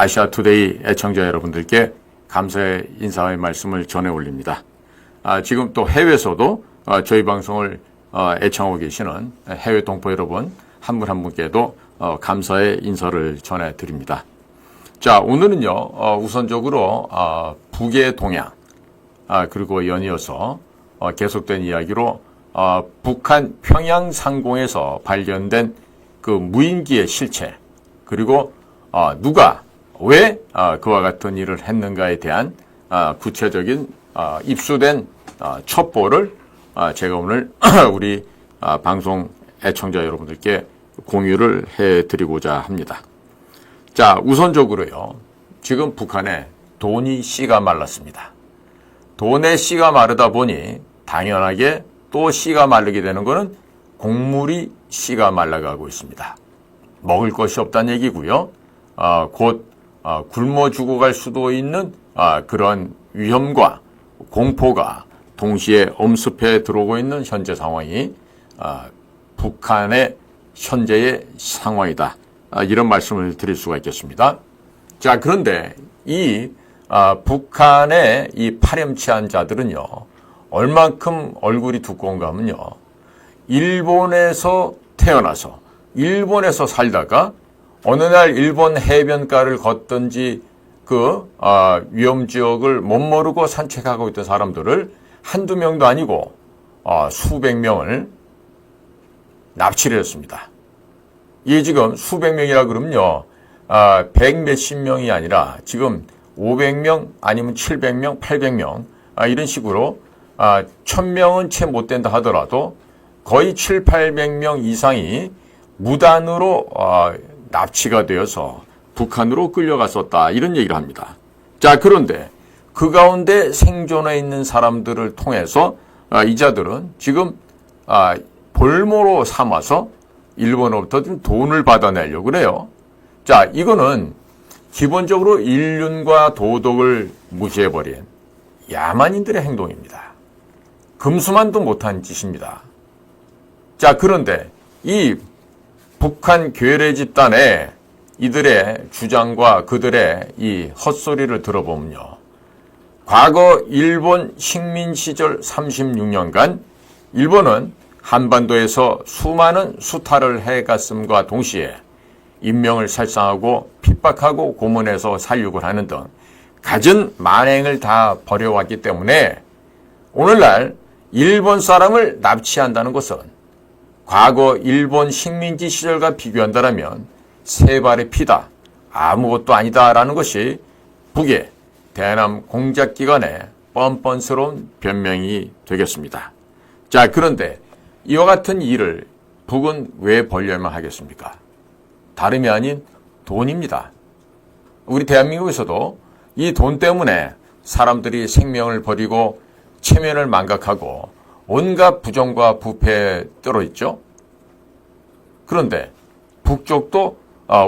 아시아투데이 애청자 여러분들께 감사의 인사의 말씀을 전해 올립니다. 지금 또 해외에서도 저희 방송을 애청하고 계시는 해외 동포 여러분 한 분 한 분께도 감사의 인사를 전해 드립니다. 자, 오늘은요, 우선적으로 북의 동향, 그리고 연이어서 계속된 이야기로 북한 평양 상공에서 발견된 그 무인기의 실체, 그리고 누가 왜 그와 같은 일을 했는가에 대한 구체적인 입수된 첩보를 제가 오늘 우리 방송 애청자 여러분들께 공유를 해드리고자 합니다. 자, 우선적으로요, 지금 북한에 돈이 씨가 말랐습니다. 돈의 씨가 마르다 보니 당연하게 또 씨가 마르게 되는 것은 곡물이 씨가 말라가고 있습니다. 먹을 것이 없다는 얘기고요. 곧 굶어 죽어갈 수도 있는 그런 위험과 공포가 동시에 엄습해 들어오고 있는 현재 상황이 북한의 현재의 상황이다. 이런 말씀을 드릴 수가 있겠습니다. 자, 그런데 이 북한의 이 파렴치한 자들은요, 얼만큼 얼굴이 두꺼운가 하면요, 일본에서 태어나서 일본에서 살다가 어느 날 일본 해변가를 걷든지 그 위험지역을 못 모르고 산책하고 있던 사람들을 한두 명도 아니고 수백 명을 납치를 했습니다. 이게 지금 수백 명이라 그러면요, 백 몇십 명이 아니라 지금 500명 아니면 700명, 800명 이런 식으로 1000명은 채 못 된다 하더라도 거의 7, 800명 이상이 무단으로 납치가 되어서 북한으로 끌려갔었다, 이런 얘기를 합니다. 자, 그런데 그 가운데 생존해 있는 사람들을 통해서 이 자들은 지금 볼모로 삼아서 일본으로부터 좀 돈을 받아내려고 그래요. 자, 이거는 기본적으로 인륜과 도덕을 무시해버린 야만인들의 행동입니다. 금수만도 못한 짓입니다. 자, 그런데 이 북한 괴뢰 집단의 이들의 주장과 그들의 이 헛소리를 들어보면요, 과거 일본 식민 시절 36년간 일본은 한반도에서 수많은 수탈을 해갔음과 동시에 인명을 살상하고 핍박하고 고문해서 살육을 하는 등 갖은 만행을 다 벌여왔기 때문에 오늘날 일본 사람을 납치한다는 것은 과거 일본 식민지 시절과 비교한다면 세 발의 피다, 아무것도 아니다라는 것이 북의 대남 공작기관의 뻔뻔스러운 변명이 되겠습니다. 자, 그런데 이와 같은 일을 북은 왜 벌려야만 하겠습니까? 다름이 아닌 돈입니다. 우리 대한민국에서도 이 돈 때문에 사람들이 생명을 버리고 체면을 망각하고 온갖 부정과 부패에 떨어있죠. 그런데 북쪽도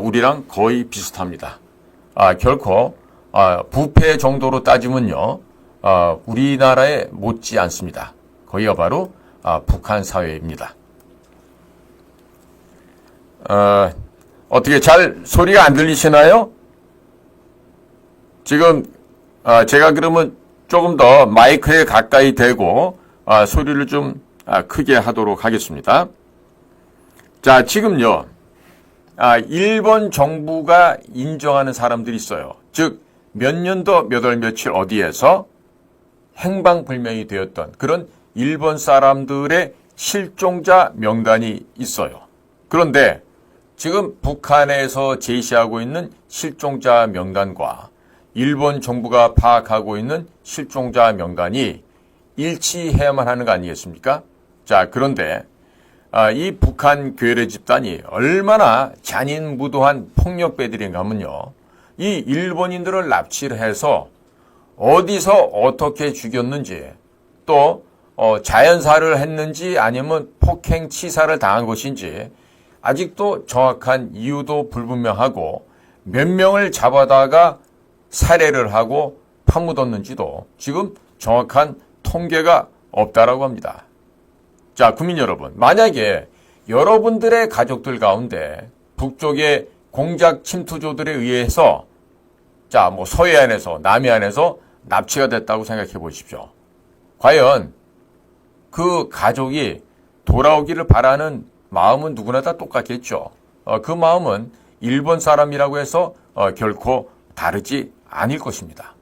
우리랑 거의 비슷합니다. 결코 부패 정도로 따지면요, 우리나라에 못지 않습니다. 거기가 바로 북한 사회입니다. 어떻게 잘 소리가 안 들리시나요? 지금 제가 그러면 조금 더 마이크에 가까이 대고 소리를 좀 크게 하도록 하겠습니다. 자, 지금요, 일본 정부가 인정하는 사람들이 있어요. 즉 몇 년도 몇 월 며칠 어디에서 행방불명이 되었던 그런 일본 사람들의 실종자 명단이 있어요. 그런데 지금 북한에서 제시하고 있는 실종자 명단과 일본 정부가 파악하고 있는 실종자 명단이 일치해야만 하는 거 아니겠습니까? 자, 그런데 이 북한 괴뢰 집단이 얼마나 잔인무도한 폭력배들인가 하면요, 이 일본인들을 납치를 해서 어디서 어떻게 죽였는지, 또 자연사를 했는지 아니면 폭행치사를 당한 것인지 아직도 정확한 이유도 불분명하고 몇 명을 잡아다가 살해를 하고 파묻었는지도 지금 정확한 통계가 없다라고 합니다. 자, 국민 여러분, 만약에 여러분들의 가족들 가운데 북쪽의 공작 침투조들에 의해서 자, 뭐 서해안에서 남해안에서 납치가 됐다고 생각해 보십시오. 과연 그 가족이 돌아오기를 바라는 마음은 누구나 다 똑같겠죠. 그 마음은 일본 사람이라고 해서 결코 다르지 않을 것입니다.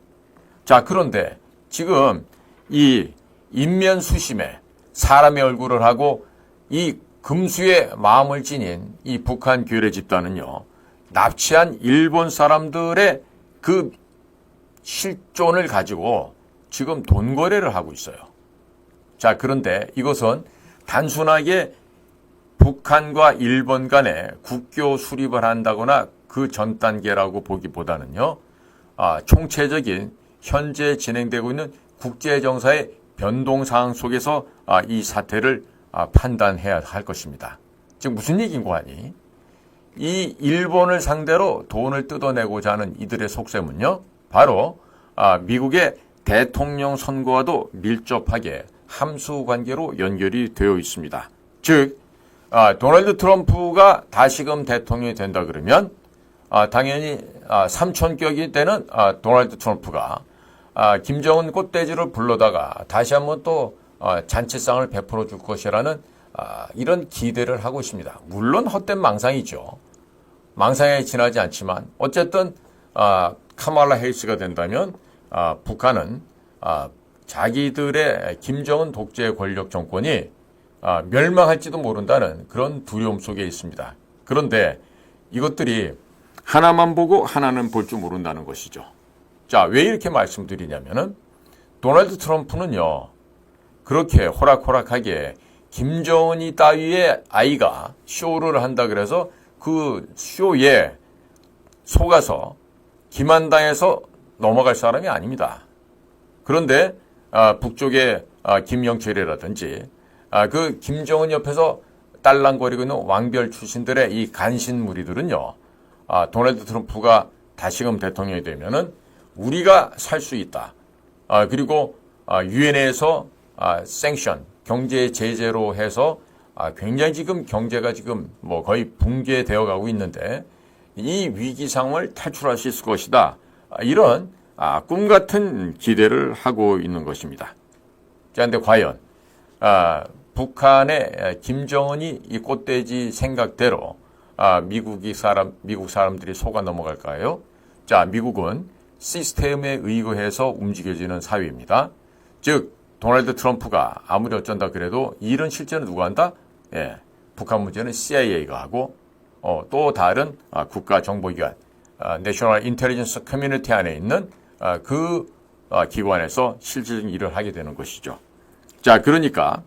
자, 그런데 지금 이 인면수심에 사람의 얼굴을 하고 이 금수의 마음을 지닌 이 북한 괴뢰 집단은요, 납치한 일본 사람들의 그 실존을 가지고 지금 돈 거래를 하고 있어요. 자, 그런데 이것은 단순하게 북한과 일본 간에 국교 수립을 한다거나 그 전 단계라고 보기보다는요, 총체적인 현재 진행되고 있는 국제정사의 변동사항 속에서 이 사태를 판단해야 할 것입니다. 즉 무슨 얘기인고 하니, 이 일본을 상대로 돈을 뜯어내고자 하는 이들의 속셈은요, 바로 미국의 대통령 선거와도 밀접하게 함수 관계로 연결이 되어 있습니다. 즉 도널드 트럼프가 다시금 대통령이 된다 그러면 당연히 삼촌격이 되는 도널드 트럼프가 김정은 꽃돼지를 불러다가 다시 한번 또 잔치상을 베풀어 줄 것이라는 이런 기대를 하고 있습니다. 물론 헛된 망상이죠. 망상에 지나지 않지만 어쨌든 카말라 해리스가 된다면 북한은 자기들의 김정은 독재 권력 정권이 멸망할지도 모른다는 그런 두려움 속에 있습니다. 그런데 이것들이 하나만 보고 하나는 볼 줄 모른다는 것이죠. 자, 왜 이렇게 말씀드리냐면은 도널드 트럼프는요, 그렇게 호락호락하게 김정은이 따위의 아이가 쇼를 한다 그래서 그 쇼에 속아서 기만당해서 넘어갈 사람이 아닙니다. 그런데 북쪽의 김영철이라든지 그 김정은 옆에서 딸랑거리고 있는 왕별 출신들의 이 간신 무리들은요, 도널드 트럼프가 다시금 대통령이 되면은 우리가 살 수 있다. 그리고 유엔에서 생션 경제 제재로 해서 굉장히 지금 경제가 지금 뭐 거의 붕괴되어 가고 있는데 이 위기 상황을 탈출할 수 있을 것이다. 이런 꿈 같은 기대를 하고 있는 것입니다. 자, 근데 과연 북한의 김정은이 이 꽃돼지 생각대로 미국 사람들이 속아 넘어갈까요? 자, 미국은 시스템에 의거해서 움직여지는 사회입니다. 즉 도널드 트럼프가 아무리 어쩐다 그래도 일은 실제는 누가 한다? 예, 북한 문제는 CIA가 하고 또 다른 국가정보기관 National Intelligence Community 안에 있는 그 기관에서 실질적인 일을 하게 되는 것이죠. 자, 그러니까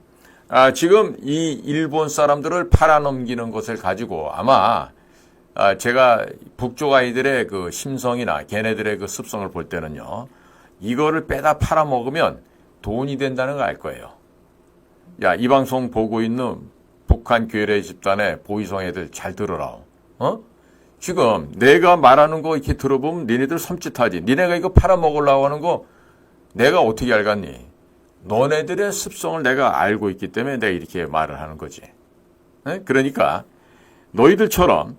지금 이 일본 사람들을 팔아넘기는 것을 가지고 아마 제가 북쪽 아이들의 그 심성이나 걔네들의 그 습성을 볼 때는요, 이거를 빼다 팔아먹으면 돈이 된다는 걸 알 거예요. 야, 이 방송 보고 있는 북한 괴뢰 집단의 보이성 애들 잘 들어라. 지금 내가 말하는 거 이렇게 들어보면 니네들 섬찟하지. 니네가 이거 팔아먹으려고 하는 거 내가 어떻게 알겠니? 너네들의 습성을 내가 알고 있기 때문에 내가 이렇게 말을 하는 거지. 그러니까 너희들처럼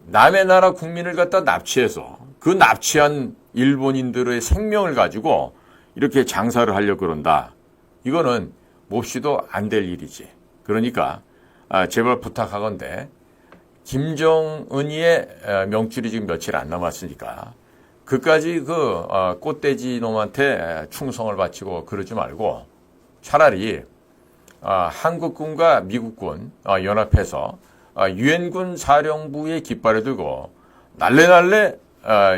남의 나라 국민을 갖다 납치해서 그 납치한 일본인들의 생명을 가지고 이렇게 장사를 하려고 그런다. 이거는 몹시도 안 될 일이지. 그러니까 제발 부탁하건대 김정은이의 명줄이 지금 며칠 안 남았으니까 그까지 그 꽃돼지 놈한테 충성을 바치고 그러지 말고 차라리 한국군과 미국군 연합해서 유엔군 사령부의 깃발을 들고 날래날래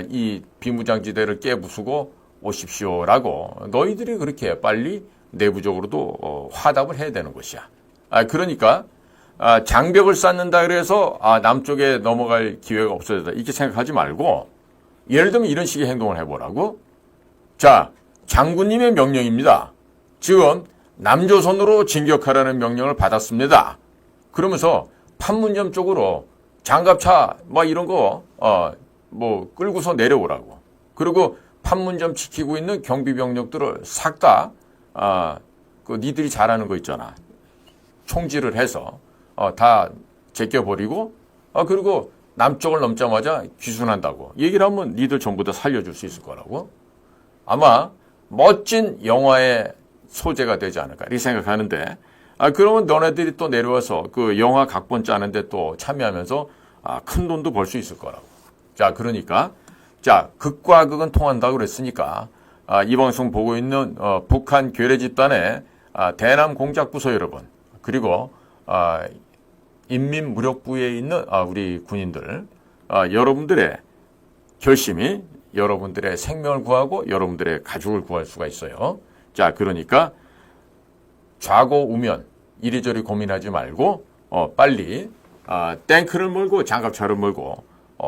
이 비무장지대를 깨부수고 오십시오라고 너희들이 그렇게 빨리 내부적으로도 화답을 해야 되는 것이야. 그러니까 장벽을 쌓는다 그래서 남쪽에 넘어갈 기회가 없어졌다 이렇게 생각하지 말고 예를 들면 이런 식의 행동을 해보라고. 자, 장군님의 명령입니다. 지금 남조선으로 진격하라는 명령을 받았습니다. 그러면서 판문점 쪽으로 장갑차 뭐 이런 거 뭐 끌고서 내려오라고. 그리고 판문점 지키고 있는 경비병력들을 싹 다 그 니들이 잘하는 거 있잖아. 총질을 해서 다 제껴버리고 그리고 남쪽을 넘자마자 귀순한다고 얘기를 하면 니들 전부 다 살려줄 수 있을 거라고. 아마 멋진 영화의 소재가 되지 않을까 이렇게 생각하는데, 그러면 너네들이 또 내려와서 그 영화 각본 짜는데 또 참여하면서 큰 돈도 벌 수 있을 거라고. 자, 그러니까 극과 극은 통한다고 그랬으니까 이 방송 보고 있는 북한 괴뢰 집단의 대남 공작부서 여러분, 그리고 인민무력부에 있는 우리 군인들, 여러분들의 결심이 여러분들의 생명을 구하고 여러분들의 가족을 구할 수가 있어요. 자, 그러니까 좌고 우면 이리저리 고민하지 말고 빨리 탱크를 몰고 장갑차를 몰고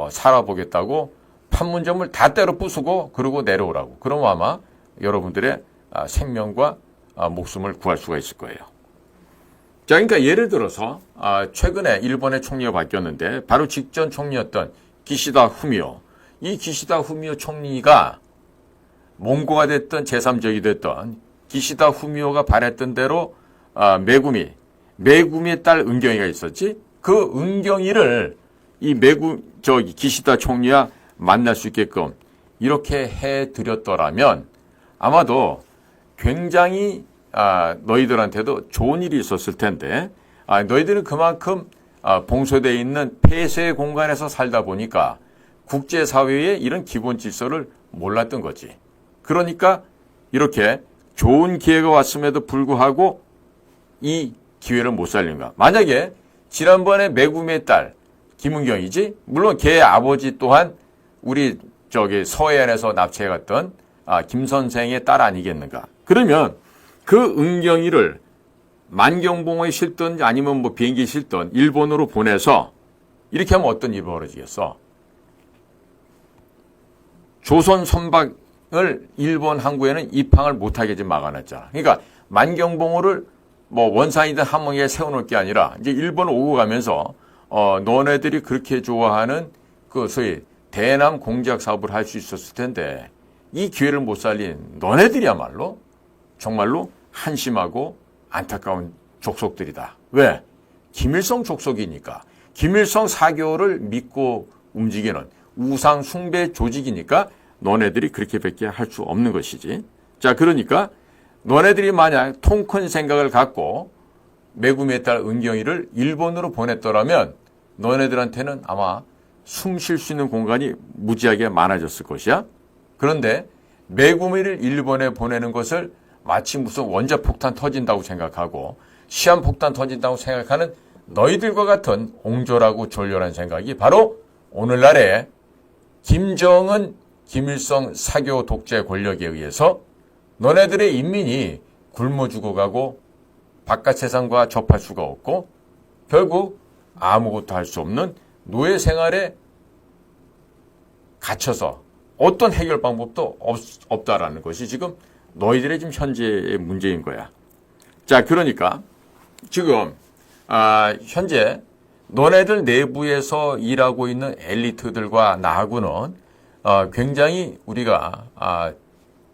살아보겠다고 판문점을 다 때려 부수고 그러고 내려오라고. 그럼 아마 여러분들의 생명과 목숨을 구할 수가 있을 거예요. 자, 그러니까 예를 들어서 최근에 일본의 총리가 바뀌었는데 바로 직전 총리였던 기시다 후미오, 이 기시다 후미오 총리가 몽고가 됐던 제3적이 됐던 기시다 후미오가 바랬던 대로 메구미의 딸 은경이가 있었지. 그 은경이를 이 기시다 총리와 만날 수 있게끔 이렇게 해드렸더라면 아마도 굉장히 너희들한테도 좋은 일이 있었을 텐데, 너희들은 그만큼 봉쇄되어 있는 폐쇄의 공간에서 살다 보니까 국제사회의 이런 기본 질서를 몰랐던 거지. 그러니까 이렇게 좋은 기회가 왔음에도 불구하고 이 기회를 못 살린 거야. 만약에 지난번에 메구미의 딸 김은경이지, 물론 걔 아버지 또한 우리 서해안에서 납치해 갔던 김 선생의 딸 아니겠는가. 그러면 그 은경이를 만경봉에 실든 아니면 뭐 비행기 실든 일본으로 보내서 이렇게 하면 어떤 일이 벌어지겠어? 조선 선박을 일본 항구에는 입항을 못하게 좀 막아놨잖아. 그러니까 만경봉호를 뭐 원산이든 함흥에 세워놓을 게 아니라 이제 일본 오고 가면서 너네들이 그렇게 좋아하는 그 소위 대남 공작 사업을 할 수 있었을 텐데 이 기회를 못 살린 너네들이야말로 정말로 한심하고 안타까운 족속들이다. 왜? 김일성 족속이니까. 김일성 사교를 믿고 움직이는 우상 숭배 조직이니까 너네들이 그렇게밖에 할 수 없는 것이지. 자, 그러니까 너네들이 만약 통 큰 생각을 갖고 메구미의 딸 은경이를 일본으로 보냈더라면 너네들한테는 아마 숨 쉴 수 있는 공간이 무지하게 많아졌을 것이야. 그런데 메구미를 일본에 보내는 것을 마치 무슨 원자폭탄 터진다고 생각하고 시한폭탄 터진다고 생각하는 너희들과 같은 옹졸하고 졸렬한 생각이 바로 오늘날의 김정은, 김일성 사교 독재 권력에 의해서 너네들의 인민이 굶어 죽어가고 바깥 세상과 접할 수가 없고 결국 아무것도 할 수 없는 노예 생활에 갇혀서 어떤 해결 방법도 없다라는 것이 지금 너희들의 지금 현재의 문제인 거야. 자, 그러니까 지금 현재 너네들 내부에서 일하고 있는 엘리트들과 나하고는 굉장히 우리가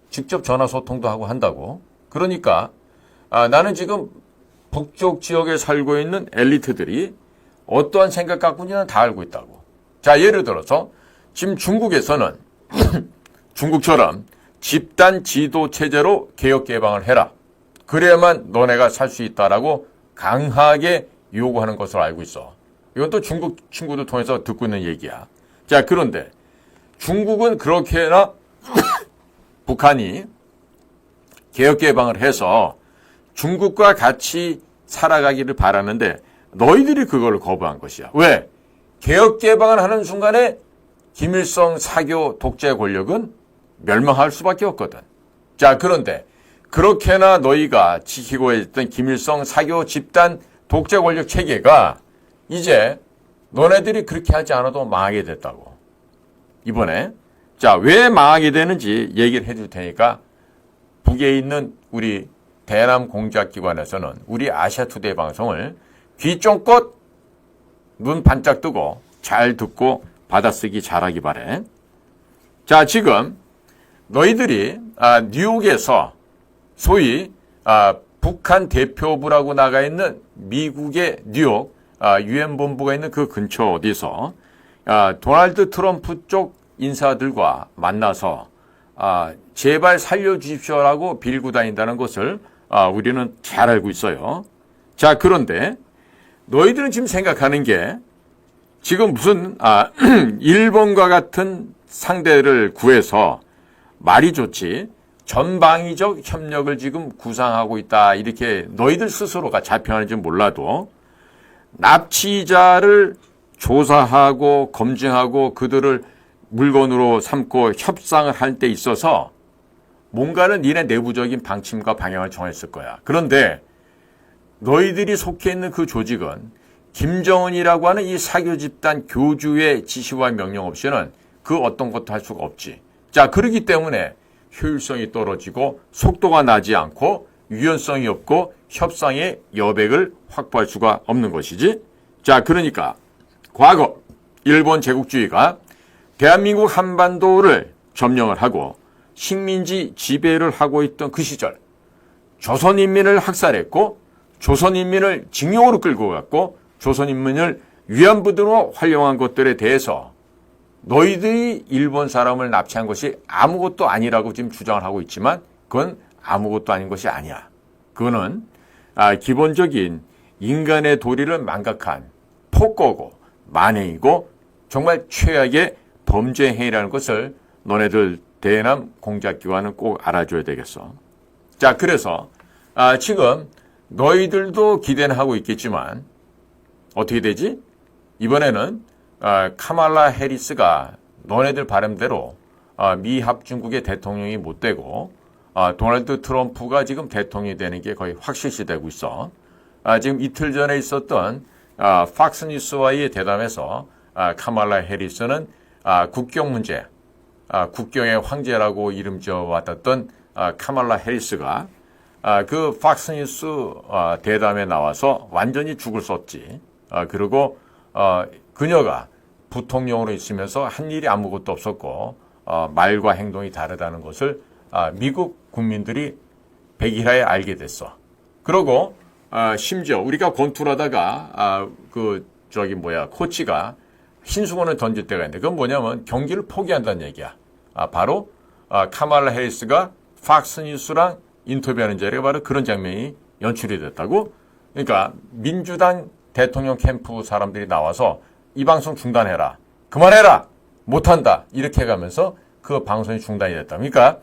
직접 전화 소통도 하고 한다고. 그러니까 나는 지금 북쪽 지역에 살고 있는 엘리트들이 어떠한 생각 갖고 있는지는 다 알고 있다고. 자, 예를 들어서 지금 중국에서는 중국처럼 집단 지도 체제로 개혁 개방을 해라. 그래야만 너네가 살 수 있다라고 강하게 요구하는 것으로 알고 있어. 이것도 중국 친구들 통해서 듣고 있는 얘기야. 자, 그런데 중국은 그렇게나 북한이 개혁 개방을 해서 중국과 같이 살아가기를 바라는데 너희들이 그걸 거부한 것이야. 왜? 개혁 개방을 하는 순간에 김일성 사교 독재 권력은 멸망할 수밖에 없거든. 자, 그런데 그렇게나 너희가 지키고 있던 김일성 사교 집단 독재 권력 체계가 이제 너네들이 그렇게 하지 않아도 망하게 됐다고. 이번에 자, 왜 망하게 되는지 얘기를 해줄 테니까 북에 있는 우리 대남 공작기관에서는 우리 아시아투데이 방송을 귀 쫑긋 눈 반짝 뜨고 잘 듣고 받아쓰기 잘하기 바래. 자, 지금 너희들이 뉴욕에서 소위 북한 대표부라고 나가 있는 미국의 뉴욕 유엔 본부가 있는 그 근처 어디서 도널드 트럼프 쪽 인사들과 만나서 제발 살려주십시오라고 빌고 다닌다는 것을 우리는 잘 알고 있어요. 자, 그런데 너희들은 지금 생각하는 게 지금 무슨 일본과 같은 상대를 구해서 말이 좋지 전방위적 협력을 지금 구상하고 있다 이렇게 너희들 스스로가 자평하는지 몰라도 납치자를 조사하고 검증하고 그들을 물건으로 삼고 협상을 할 때 있어서 뭔가는 니네 내부적인 방침과 방향을 정했을 거야. 그런데 너희들이 속해 있는 그 조직은 김정은이라고 하는 이 사교 집단 교주의 지시와 명령 없이는 그 어떤 것도 할 수가 없지. 자, 그렇기 때문에 효율성이 떨어지고 속도가 나지 않고 유연성이 없고 협상의 여백을 확보할 수가 없는 것이지. 자, 그러니까 과거 일본 제국주의가 대한민국 한반도를 점령을 하고 식민지 지배를 하고 있던 그 시절 조선인민을 학살했고 조선인민을 징용으로 끌고 갔고 조선인민을 위안부들로 활용한 것들에 대해서 너희들이 일본 사람을 납치한 것이 아무것도 아니라고 지금 주장을 하고 있지만 그건 아무것도 아닌 것이 아니야. 그거는 기본적인 인간의 도리를 망각한 폭거고 만행이고 정말 최악의 범죄 행위라는 것을 너네들 대남 공작기관은 꼭 알아줘야 되겠어. 자, 그래서 지금 너희들도 기대는 하고 있겠지만 어떻게 되지? 이번에는 카말라 해리스가 너네들 바람대로 미 합중국의 대통령이 못 되고 도널드 트럼프가 지금 대통령이 되는 게 거의 확실시되고 있어. 지금 이틀 전에 있었던 팍스뉴스와의 대담에서 카말라 해리스는 국경 문제, 국경의 황제라고 이름 지어왔던 카말라 해리스가 그 팍스뉴스 대담에 나와서 완전히 죽을 썼지. 그리고 그녀가 부통령으로 있으면서 한 일이 아무것도 없었고 말과 행동이 다르다는 것을 미국 국민들이 백일하에 알게 됐어. 그리고 심지어 우리가 권투하다가 코치가 흰수건을 던질 때가 있는데 그건 뭐냐면 경기를 포기한다는 얘기야. 바로 카말라 해리스가 팍스뉴스랑 인터뷰하는 자리가 바로 그런 장면이 연출이 됐다고. 그러니까 민주당 대통령 캠프 사람들이 나와서 이 방송 중단해라, 그만해라, 못한다 이렇게 해가면서 그 방송이 중단이 됐다. 그러니까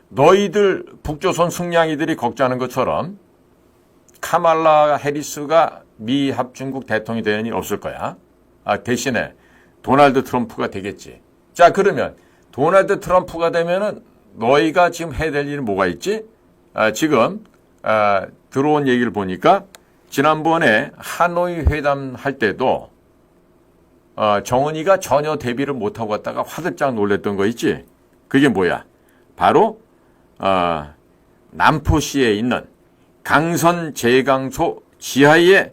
너희들 북조선 승냥이들이 걱정하는 것처럼 카말라 해리스가 미 합중국 대통령이 되는 일 없을 거야. 대신에 도널드 트럼프가 되겠지. 자, 그러면 도널드 트럼프가 되면은 너희가 지금 해야 될 일은 뭐가 있지? 지금 들어온 얘기를 보니까 지난번에 하노이 회담 할 때도 정은이가 전혀 대비를 못하고 갔다가 화들짝 놀랬던 거 있지? 그게 뭐야? 바로 남포시에 있는 강선 제강소 지하에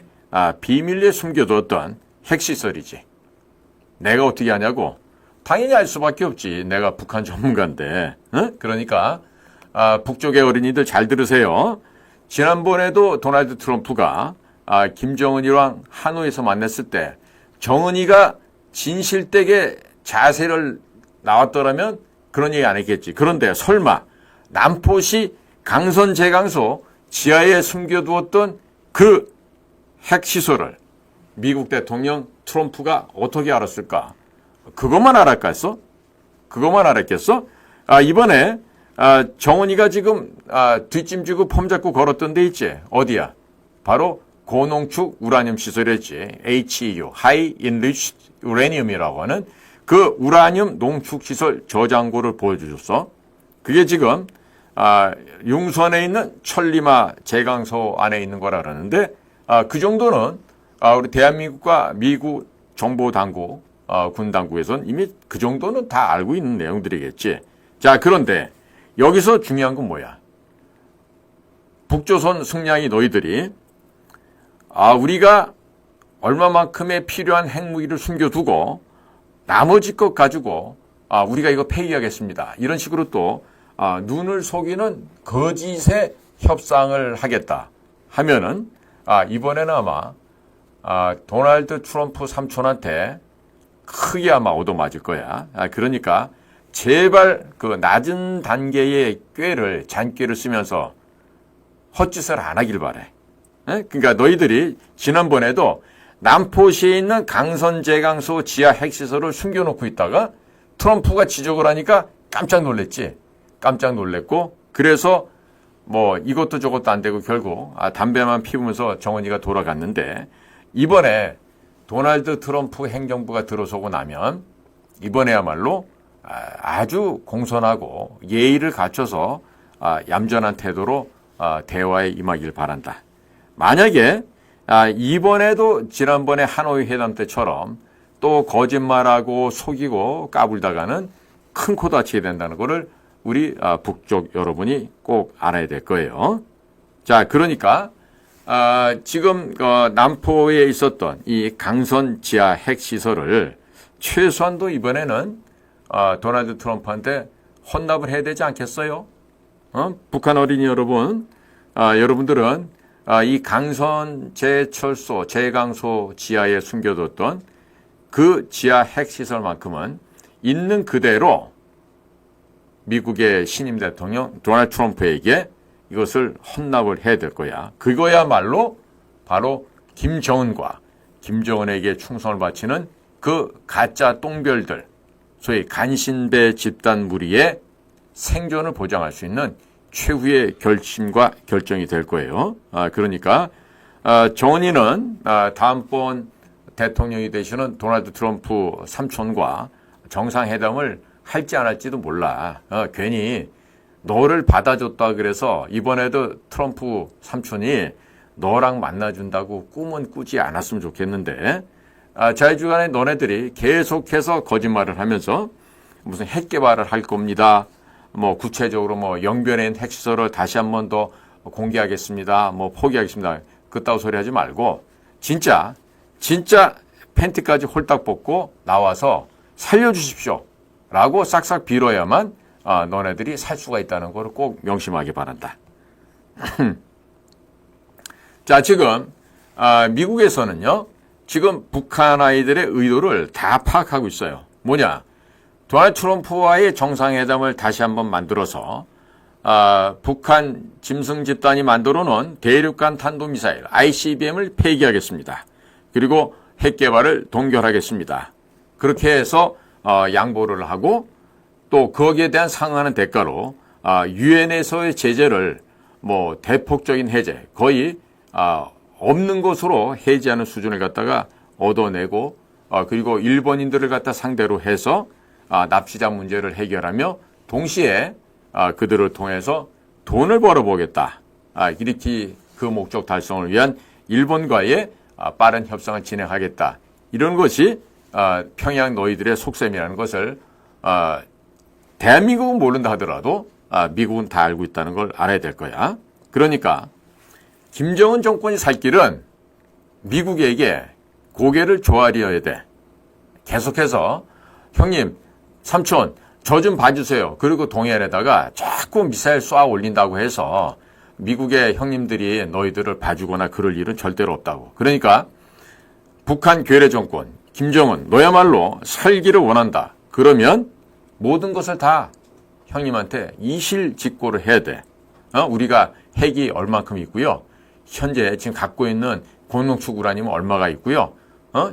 비밀리에 숨겨두었던 핵시설이지. 내가 어떻게 하냐고? 당연히 알 수밖에 없지. 내가 북한 전문가인데. 응? 그러니까 북쪽의 어린이들 잘 들으세요. 지난번에도 도널드 트럼프가 김정은이랑 하노이에서 만났을 때 정은이가 진실되게 자세를 나왔더라면 그런 얘기 안 했겠지. 그런데 설마 남포시 강선 제강소 지하에 숨겨두었던 그 핵시설을 미국 대통령 트럼프가 어떻게 알았을까? 그것만 알았겠어? 그것만 알았겠어? 이번에 정은이가 지금 뒷짐지고 폼 잡고 걸었던 데 있지? 어디야? 바로 고농축 우라늄 시설이었지. HEU, High Enriched Uranium이라고 하는 그 우라늄 농축 시설 저장고를 보여주셨어. 그게 지금 융선에 있는 천리마 제강소 안에 있는 거라 그러는데 그 정도는 우리 대한민국과 미국 정보당국, 군당국에서는 이미 그 정도는 다 알고 있는 내용들이겠지. 자, 그런데 여기서 중요한 건 뭐야? 북조선 승냥이 너희들이 우리가 얼마만큼의 필요한 핵무기를 숨겨두고 나머지 것 가지고 우리가 이거 폐기하겠습니다. 이런 식으로 또 눈을 속이는 거짓의 협상을 하겠다 하면은 이번에는 아마 도널드 트럼프 삼촌한테 크게 아마 얻어맞을 거야. 그러니까 제발 그 낮은 단계의 잔꾀를 쓰면서 헛짓을 안 하길 바래. 그러니까 너희들이 지난번에도 남포시에 있는 강선제강소 지하 핵시설을 숨겨놓고 있다가 트럼프가 지적을 하니까 깜짝 놀랬지. 깜짝 놀랬고 그래서 뭐 이것도 저것도 안 되고 결국 담배만 피우면서 정원이가 돌아갔는데 이번에 도널드 트럼프 행정부가 들어서고 나면 이번에야말로 아주 공손하고 예의를 갖춰서 얌전한 태도로 대화에 임하길 바란다. 만약에 이번에도 지난번에 하노이 회담 때처럼 또 거짓말하고 속이고 까불다가는 큰 코 다치게 된다는 것을 우리 북쪽 여러분이 꼭 알아야 될 거예요. 자, 그러니까 지금 남포에 있었던 이 강선 지하 핵시설을 최소한도 이번에는 도널드 트럼프한테 혼납을 해야 되지 않겠어요? 북한 어린이 여러분, 여러분들은 이 강선 제철소, 제강소 지하에 숨겨뒀던 그 지하 핵시설만큼은 있는 그대로 미국의 신임 대통령 도널드 트럼프에게 이것을 헌납을 해야 될 거야. 그거야말로 바로 김정은에게 충성을 바치는 그 가짜 똥별들, 소위 간신배 집단 무리의 생존을 보장할 수 있는 최후의 결심과 결정이 될 거예요. 그러니까 정은이는 다음번 대통령이 되시는 도널드 트럼프 삼촌과 정상회담을 할지 안 할지도 몰라. 괜히 너를 받아줬다 그래서 이번에도 트럼프 삼촌이 너랑 만나준다고 꿈은 꾸지 않았으면 좋겠는데 자유주간에 너네들이 계속해서 거짓말을 하면서 무슨 핵 개발을 할 겁니다. 뭐 구체적으로 뭐 영변에 있는 핵시설을 다시 한 번 더 공개하겠습니다. 뭐 포기하겠습니다. 그따위 소리 하지 말고 진짜 팬티까지 홀딱 벗고 나와서 살려주십시오. 라고 싹싹 빌어야만 너네들이 살 수가 있다는 걸 꼭 명심하기 바란다. 자, 지금 미국에서는요. 지금 북한 아이들의 의도를 다 파악하고 있어요. 뭐냐? 도널드 트럼프와의 정상회담을 다시 한번 만들어서 북한 짐승 집단이 만들어 놓은 대륙간 탄도미사일 ICBM을 폐기하겠습니다. 그리고 핵 개발을 동결하겠습니다. 그렇게 해서 양보를 하고 또 거기에 대한 상응하는 대가로 유엔에서의 제재를 뭐 대폭적인 해제 거의 없는 것으로 해제하는 수준을 갖다가 얻어내고 그리고 일본인들을 갖다 상대로 해서 납치자 문제를 해결하며 동시에 그들을 통해서 돈을 벌어보겠다. 이렇게 그 목적 달성을 위한 일본과의 빠른 협상을 진행하겠다. 이런 것이 평양 너희들의 속셈이라는 것을 대한민국은 모른다 하더라도 미국은 다 알고 있다는 걸 알아야 될 거야. 그러니까 김정은 정권이 살 길은 미국에게 고개를 조아려야 돼. 계속해서 형님, 삼촌, 저 좀 봐주세요. 그리고 동해안에다가 자꾸 미사일 쏘아 올린다고 해서 미국의 형님들이 너희들을 봐주거나 그럴 일은 절대로 없다고. 그러니까 북한 괴뢰 정권, 김정은 너야말로 살기를 원한다. 그러면 모든 것을 다 형님한테 이실직고를 해야 돼. 우리가 핵이 얼만큼 있고요. 현재 지금 갖고 있는 고농축 우라늄은 얼마가 있고요.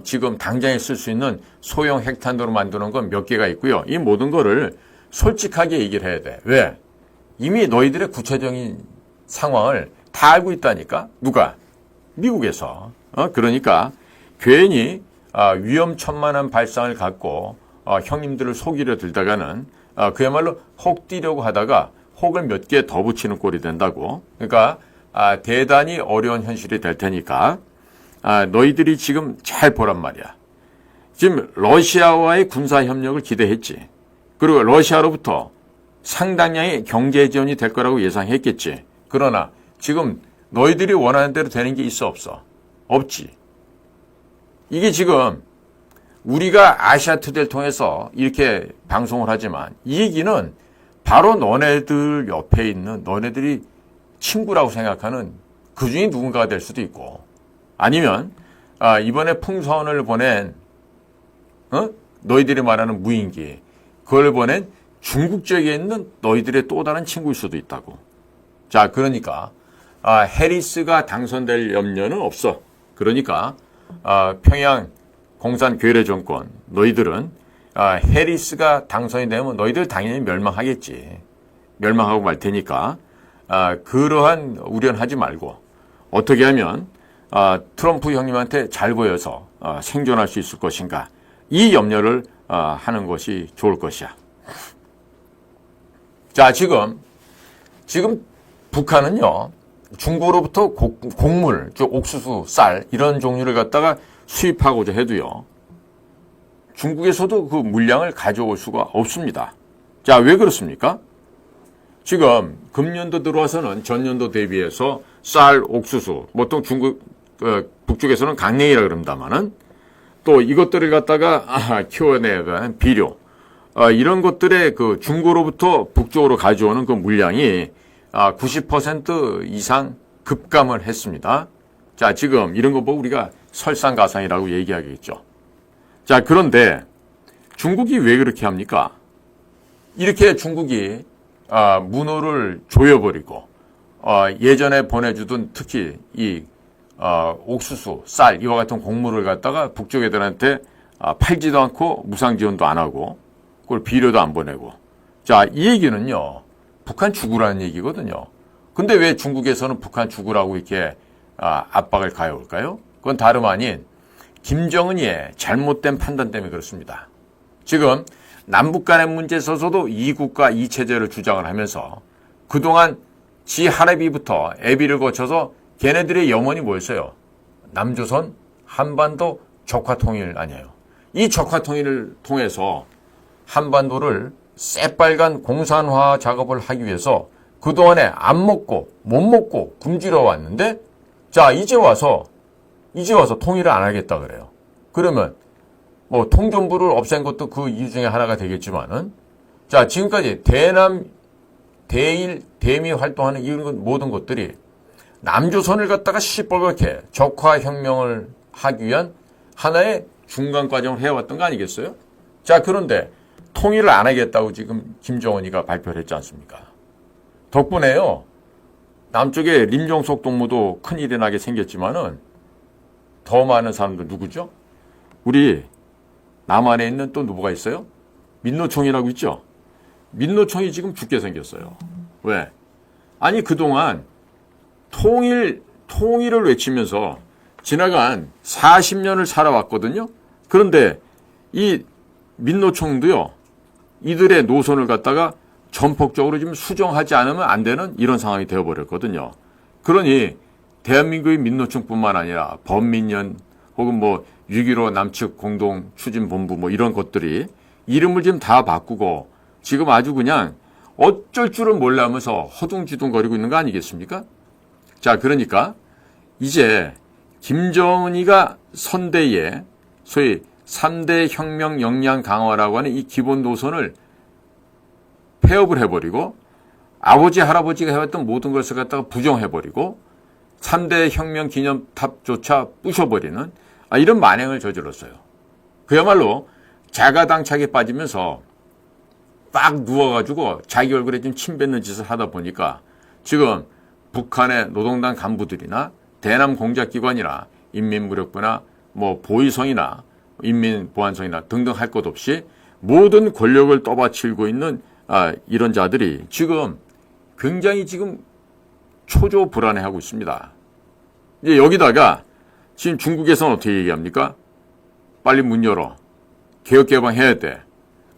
지금 당장에 쓸 수 있는 소형 핵탄두로 만드는 건 몇 개가 있고요. 이 모든 거를 솔직하게 얘기를 해야 돼. 왜? 이미 너희들의 구체적인 상황을 다 알고 있다니까. 누가? 미국에서. 그러니까 괜히 위험천만한 발상을 갖고 형님들을 속이려 들다가는 그야말로 혹 뛰려고 하다가 혹을 몇 개 더 붙이는 꼴이 된다고. 그러니까 대단히 어려운 현실이 될 테니까 너희들이 지금 잘 보란 말이야. 지금 러시아와의 군사협력을 기대했지. 그리고 러시아로부터 상당량의 경제 지원이 될 거라고 예상했겠지. 그러나 지금 너희들이 원하는 대로 되는 게 있어 없어? 없지. 이게 지금 우리가 아시아투데이를 통해서 이렇게 방송을 하지만 이 얘기는 바로 너네들 옆에 있는 너네들이 친구라고 생각하는 그 중에 누군가가 될 수도 있고 아니면 이번에 풍선을 보낸 너희들이 말하는 무인기, 그걸 보낸 중국 지역에 있는 너희들의 또 다른 친구일 수도 있다고. 자, 그러니까 해리스가 당선될 염려는 없어. 그러니까 평양 공산 괴뢰 정권, 너희들은 해리스가 당선이 되면 너희들 당연히 멸망하겠지. 멸망하고 말 테니까 그러한 우려는 하지 말고 어떻게 하면 트럼프 형님한테 잘 보여서 생존할 수 있을 것인가, 이 염려를 하는 것이 좋을 것이야. 자, 지금 북한은요, 중국으로부터 곡물, 즉 옥수수, 쌀 이런 종류를 갖다가 수입하고자 해도요, 중국에서도 그 물량을 가져올 수가 없습니다. 자, 왜 그렇습니까? 지금 금년도 들어와서는 전년도 대비해서 쌀, 옥수수, 보통 중국 북쪽에서는 강냉이라 그럽니다만은 또 이것들을 갖다가 키워내는 비료, 이런 것들의 그 중국으로부터 북쪽으로 가져오는 그 물량이 90% 이상 급감을 했습니다. 자, 지금 이런 거 보고 우리가 설상가상이라고 얘기하겠죠. 자, 그런데 중국이 왜 그렇게 합니까? 이렇게 중국이 문호를 조여버리고 예전에 보내주던 특히 이 옥수수, 쌀 이와 같은 곡물을 갖다가 북쪽 애들한테 팔지도 않고 무상 지원도 안 하고 그걸 비료도 안 보내고. 자, 이 얘기는요, 북한 죽으라는 얘기거든요. 근데 왜 중국에서는 북한 죽으라고 이렇게 압박을 가해올까요? 그건 다름 아닌 김정은이의 잘못된 판단 때문에 그렇습니다. 지금 남북 간의 문제에 있어서도 이국가 이체제를 주장을 하면서 그동안 지 할애비부터 애비를 거쳐서 걔네들의 염원이 뭐였어요? 남조선 한반도 적화통일 아니에요. 이 적화통일을 통해서 한반도를 새빨간 공산화 작업을 하기 위해서 그동안에 안 먹고 못 먹고 굶주려 왔는데, 자, 이제 와서 통일을 안 하겠다 그래요. 그러면 뭐 통전부를 없앤 것도 그 이유 중에 하나가 되겠지만은, 자, 지금까지 대남, 대일, 대미 활동하는 이런 모든 것들이 남조선을 갖다가 시뻘겋게 적화혁명을 하기 위한 하나의 중간 과정을 해왔던 거 아니겠어요? 자, 그런데 통일을 안 하겠다고 지금 김정은이가 발표를 했지 않습니까? 덕분에요, 남쪽에 림종석 동무도 큰일이 나게 생겼지만은 더 많은 사람들 누구죠? 우리 남한에 있는 또 누구가 있어요? 민노총이라고 있죠? 민노총이 지금 죽게 생겼어요. 왜? 아니, 그동안 통일을 외치면서 지나간 40년을 살아왔거든요? 그런데 이 민노총도요, 이들의 노선을 갖다가 전폭적으로 지금 수정하지 않으면 안 되는 이런 상황이 되어버렸거든요. 그러니 대한민국의 민노총뿐만 아니라 범민련 혹은 뭐 6.15 남측 공동 추진본부 뭐 이런 것들이 이름을 지금 다 바꾸고 지금 아주 그냥 어쩔 줄을 몰라면서 허둥지둥거리고 있는 거 아니겠습니까? 자, 그러니까 이제 김정은이가 선대에 소위 3대 혁명 역량 강화라고 하는 이 기본 노선을 폐업을 해버리고 아버지 할아버지가 해왔던 모든 것을 갖다가 부정해버리고 3대 혁명 기념탑조차 부셔버리는 이런 만행을 저질렀어요. 그야말로 자가당착에 빠지면서 딱 누워가지고 자기 얼굴에 좀 침 뱉는 짓을 하다 보니까 지금 북한의 노동당 간부들이나 대남 공작기관이나 인민무력부나 뭐 보위성이나 인민보안성이나 등등 할 것 없이 모든 권력을 떠받치고 있는 이런 자들이 지금 굉장히 지금 초조불안해하고 있습니다. 이제 여기다가 지금 중국에서는 어떻게 얘기합니까? 빨리 문 열어. 개혁개방해야 돼.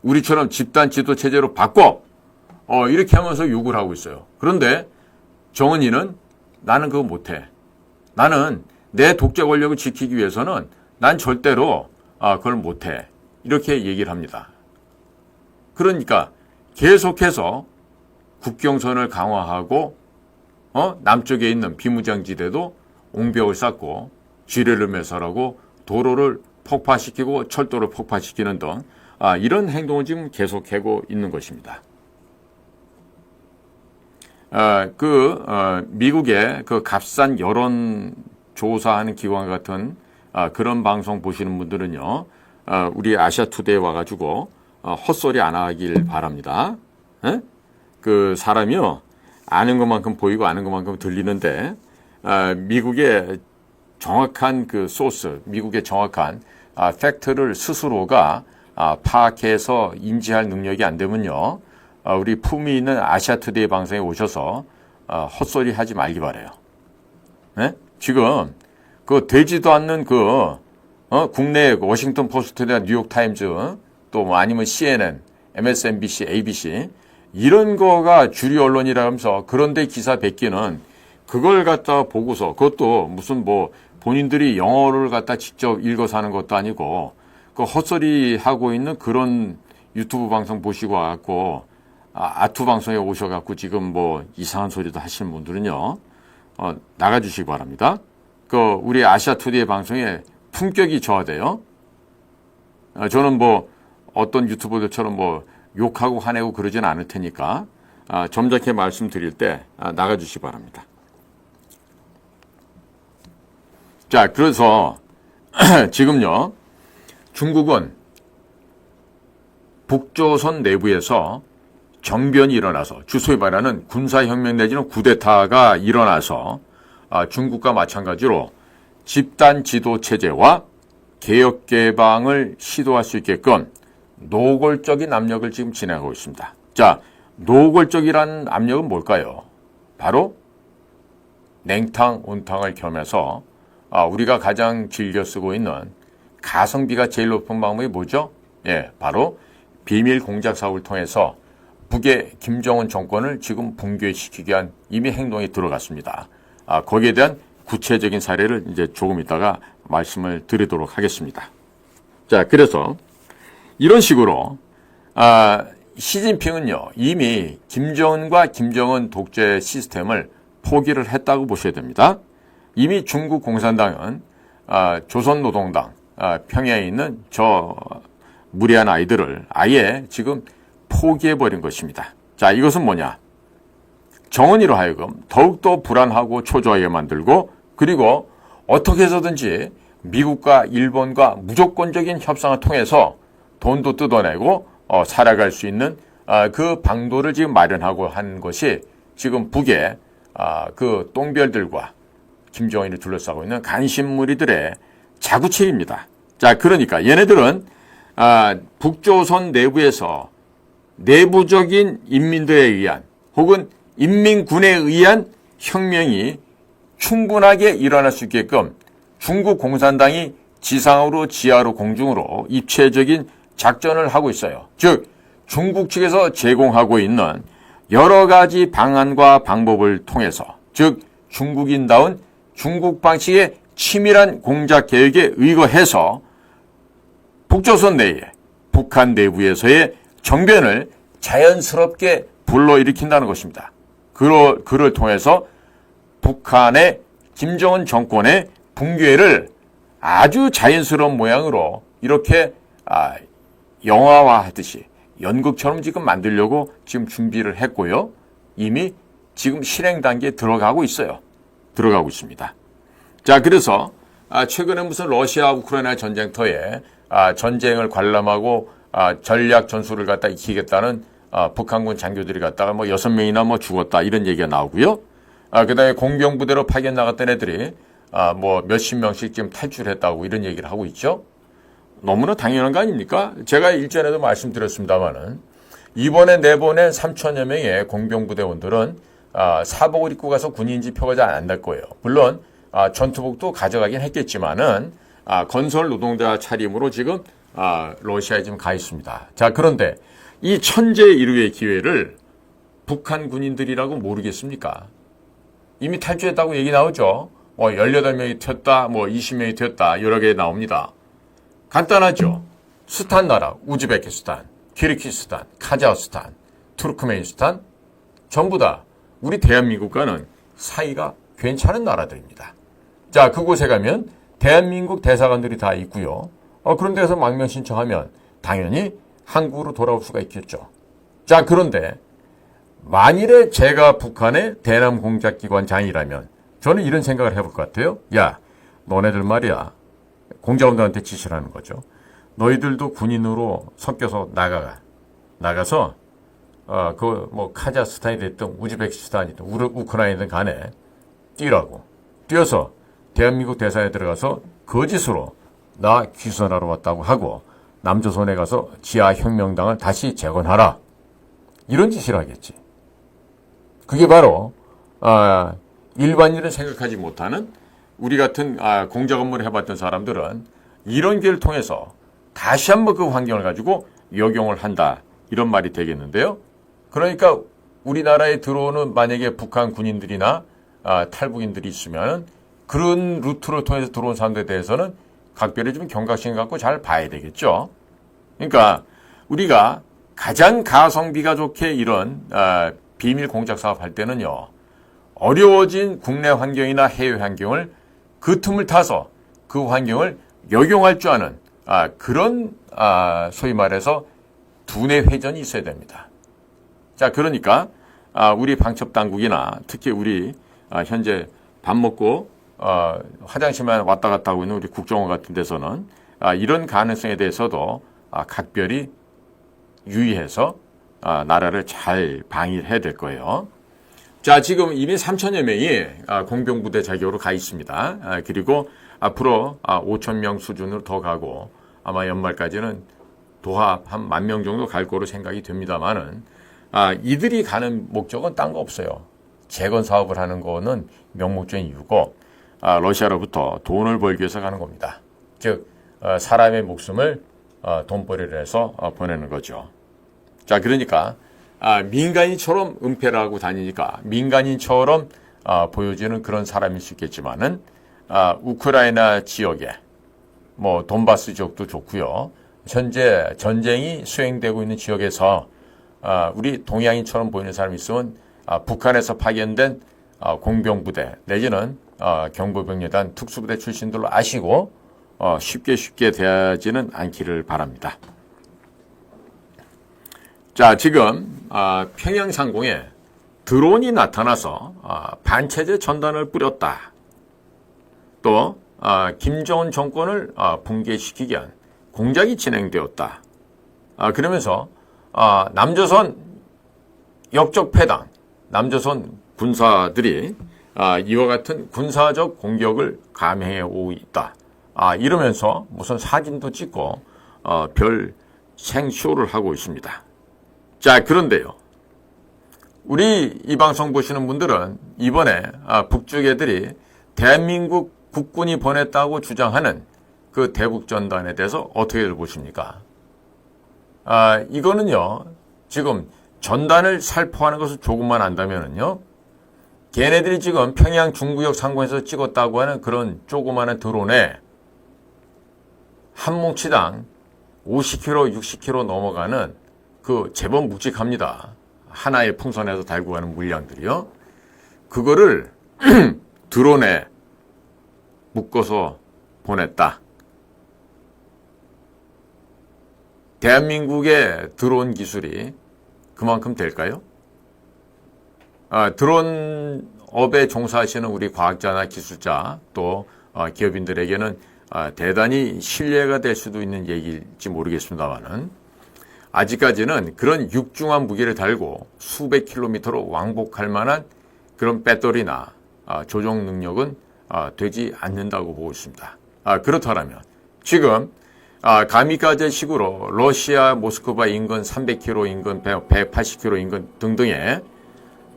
우리처럼 집단 지도 체제로 바꿔. 이렇게 하면서 요구를 하고 있어요. 그런데 정은이는 나는 그거 못해. 나는 내 독재 권력을 지키기 위해서는 난 절대로 그걸 못해. 이렇게 얘기를 합니다. 그러니까 계속해서 국경선을 강화하고 남쪽에 있는 비무장지대도 옹벽을 쌓고 지뢰를 매설하고 도로를 폭파시키고 철도를 폭파시키는 등 이런 행동을 지금 계속하고 있는 것입니다. 미국의 그 값싼 여론 조사하는 기관 같은 그런 방송 보시는 분들은요, 우리 아시아투데이에 와가지고 헛소리 안 하길 바랍니다. 에? 그 사람이요, 아는 것만큼 보이고 아는 것만큼 들리는데 미국의 정확한 그 소스, 미국의 정확한 팩트를 스스로가 파악해서 인지할 능력이 안 되면요, 우리 품위 있는 아시아투데이 방송에 오셔서 헛소리 하지 말기 바래요. 네? 지금 그 되지도 않는 국내 워싱턴 포스트나 뉴욕타임즈 또 뭐 아니면 CNN, MSNBC, ABC 이런 거가 주류 언론이라면서 그런데 기사 뱉기는 그걸 갖다 보고서 그것도 무슨 뭐 본인들이 영어를 갖다 직접 읽어서 하는 것도 아니고 그 헛소리 하고 있는 그런 유튜브 방송 보시고 와갖고 아투 방송에 오셔갖고 지금 뭐 이상한 소리도 하시는 분들은요, 나가주시기 바랍니다. 우리 아시아투데이 방송에 품격이 저하돼요. 저는 뭐 어떤 유튜버들처럼 뭐 욕하고 화내고 그러진 않을 테니까 점잖게 말씀드릴 때 나가주시기 바랍니다. 자, 그래서 지금요, 중국은 북조선 내부에서 정변이 일어나서 소위 말하는 군사혁명 내지는 쿠데타가 일어나서 중국과 마찬가지로 집단 지도 체제와 개혁 개방을 시도할 수 있게끔 노골적인 압력을 지금 진행하고 있습니다. 자, 노골적이라는 압력은 뭘까요? 바로 냉탕, 온탕을 겸해서 우리가 가장 즐겨 쓰고 있는 가성비가 제일 높은 방법이 뭐죠? 예, 바로 비밀 공작 사업을 통해서 북의 김정은 정권을 지금 붕괴시키기 위한 이미 행동에 들어갔습니다. 거기에 대한 구체적인 사례를 이제 조금 있다가 말씀을 드리도록 하겠습니다. 자, 그래서 이런 식으로 시진핑은요, 이미 김정은과 김정은 독재 시스템을 포기를 했다고 보셔야 됩니다. 이미 중국 공산당은 조선노동당 평양에 있는 저 무리한 아이들을 아예 지금 포기해버린 것입니다. 자, 이것은 뭐냐? 정은이로 하여금 더욱더 불안하고 초조하게 만들고, 그리고 어떻게 해서든지 미국과 일본과 무조건적인 협상을 통해서 돈도 뜯어내고 살아갈 수 있는 그 방도를 지금 마련하고 한 것이 지금 북의 그 똥별들과 김정은이 둘러싸고 있는 간신무리들의 자구책입니다. 자, 그러니까 얘네들은 북조선 내부에서 내부적인 인민들에 의한 혹은 인민군에 의한 혁명이 충분하게 일어날 수 있게끔 중국 공산당이 지상으로 지하로 공중으로 입체적인 작전을 하고 있어요. 즉 중국 측에서 제공하고 있는 여러 가지 방안과 방법을 통해서, 즉 중국인다운 중국 방식의 치밀한 공작 계획에 의거해서 북조선 내에 북한 내부에서의 정변을 자연스럽게 불러일으킨다는 것입니다. 그를 통해서 북한의 김정은 정권의 붕괴를 아주 자연스러운 모양으로 이렇게 영화화하듯이 연극처럼 지금 만들려고 지금 준비를 했고요. 이미 지금 실행 단계에 들어가고 있어요. 들어가고 있습니다. 자, 그래서 최근에 무슨 러시아 우크라이나 전쟁터에 전쟁을 관람하고 전략 전술을 갖다 익히겠다는 북한군 장교들이 갔다가 뭐 6명이나 뭐 죽었다 이런 얘기가 나오고요. 그다음에 공병부대로 파견 나갔던 애들이 뭐 몇십 명씩 지금 탈출했다고 이런 얘기를 하고 있죠. 너무나 당연한 거 아닙니까? 제가 일전에도 말씀드렸습니다마는 이번에 내보낸 3천여 명의 공병부대원들은 사복을 입고 가서 군인지 표가 잘 안 날 거예요. 물론 전투복도 가져가긴 했겠지만은 건설 노동자 차림으로 지금 러시아에 지금 가 있습니다. 자, 그런데 이 천재일우의 기회를 북한 군인들이라고 모르겠습니까? 이미 탈주했다고 얘기 나오죠. 뭐 18명이 튀었다, 뭐 20명이 튀었다, 여러 개 나옵니다. 간단하죠. 스탄 나라, 우즈베키스탄, 키르기스탄, 카자흐스탄, 투르크메니스탄 전부 다 우리 대한민국과는 사이가 괜찮은 나라들입니다. 자, 그곳에 가면 대한민국 대사관들이 다 있고요. 그런 데서 망명 신청하면 당연히 한국으로 돌아올 수가 있겠죠. 자, 그런데 만일에 제가 북한의 대남 공작기관장이라면 저는 이런 생각을 해볼 것 같아요. 야, 너네들 말이야. 공작원들한테 지시를 하는 거죠. 너희들도 군인으로 섞여서 나가서 그 뭐 카자흐스탄이 됐든 우즈베키스탄이든 우크라이나든 간에 뛰라고. 뛰어서 대한민국 대사에 들어가서 거짓으로 나 귀순하러 왔다고 하고 남조선에 가서 지하혁명당을 다시 재건하라. 이런 짓을 하겠지. 그게 바로 일반인은 생각하지 못하는 우리 같은 공작 업무를 해봤던 사람들은 이런 길을 통해서 다시 한번 그 환경을 가지고 역용을 한다. 이런 말이 되겠는데요. 그러니까 우리나라에 들어오는 만약에 북한 군인들이나 탈북인들이 있으면 그런 루트를 통해서 들어온 사람들에 대해서는 각별히 좀 경각심 갖고 잘 봐야 되겠죠. 그러니까 우리가 가장 가성비가 좋게 이런 비밀 공작 사업 할 때는요. 어려워진 국내 환경이나 해외 환경을 그 틈을 타서 그 환경을 역용할 줄 아는 그런 소위 말해서 두뇌 회전이 있어야 됩니다. 자, 그러니까 우리 방첩 당국이나 특히 우리 현재 밥 먹고 화장실만 왔다 갔다 하고 있는 우리 국정원 같은 데서는 이런 가능성에 대해서도 각별히 유의해서 나라를 잘 방위를 해야 될 거예요. 자, 지금 이미 3천여 명이 공병부대 자격으로 가 있습니다. 그리고 앞으로 5천 명 수준으로 더 가고 아마 연말까지는 도합 한 10,000명 정도 갈 거로 생각이 됩니다만은 이들이 가는 목적은 딴 거 없어요. 재건 사업을 하는 거는 명목적인 이유고 러시아로부터 돈을 벌기 위해서 가는 겁니다. 즉 사람의 목숨을 돈벌이를 해서 보내는 거죠. 자, 그러니까 민간인처럼 은폐를 하고 다니니까 민간인처럼 보여지는 그런 사람일 수 있겠지만은 우크라이나 지역에 뭐 돈바스 지역도 좋고요. 현재 전쟁이 수행되고 있는 지역에서 우리 동양인처럼 보이는 사람이 있으면 북한에서 파견된 공병부대 내지는 경보병여단 특수부대 출신들로 아시고 쉽게 대하지는 않기를 바랍니다. 자, 지금 평양 상공에 드론이 나타나서 반체제 전단을 뿌렸다. 또 김정은 정권을 붕괴시키기 위한 공작이 진행되었다. 그러면서 남조선 역적패당, 남조선 군사들이 이와 같은 군사적 공격을 감행해 오고 있다. 이러면서 무슨 사진도 찍고 별 생쇼를 하고 있습니다. 자, 그런데요. 우리 이 방송 보시는 분들은 이번에 북쪽 애들이 대한민국 국군이 보냈다고 주장하는 그 대북전단에 대해서 어떻게들 보십니까? 이거는요, 지금 전단을 살포하는 것을 조금만 안다면은요, 걔네들이 지금 평양 중구역 상공에서 찍었다고 하는 그런 조그마한 드론에 한 뭉치당 50km, 60km 넘어가는 그 제법 묵직합니다. 하나의 풍선에서 달고 가는 물량들이요. 그거를 드론에 묶어서 보냈다. 대한민국의 드론 기술이 그만큼 될까요? 드론업에 종사하시는 우리 과학자나 기술자 또 기업인들에게는 대단히 신뢰가 될 수도 있는 얘기일지 모르겠습니다만은 아직까지는 그런 육중한 무게를 달고 수백 킬로미터로 왕복할 만한 그런 배터리나 조종 능력은 되지 않는다고 보고 있습니다. 그렇다면 지금 가미카제 식으로 러시아 모스크바 인근 300km 인근 180km 인근 등등에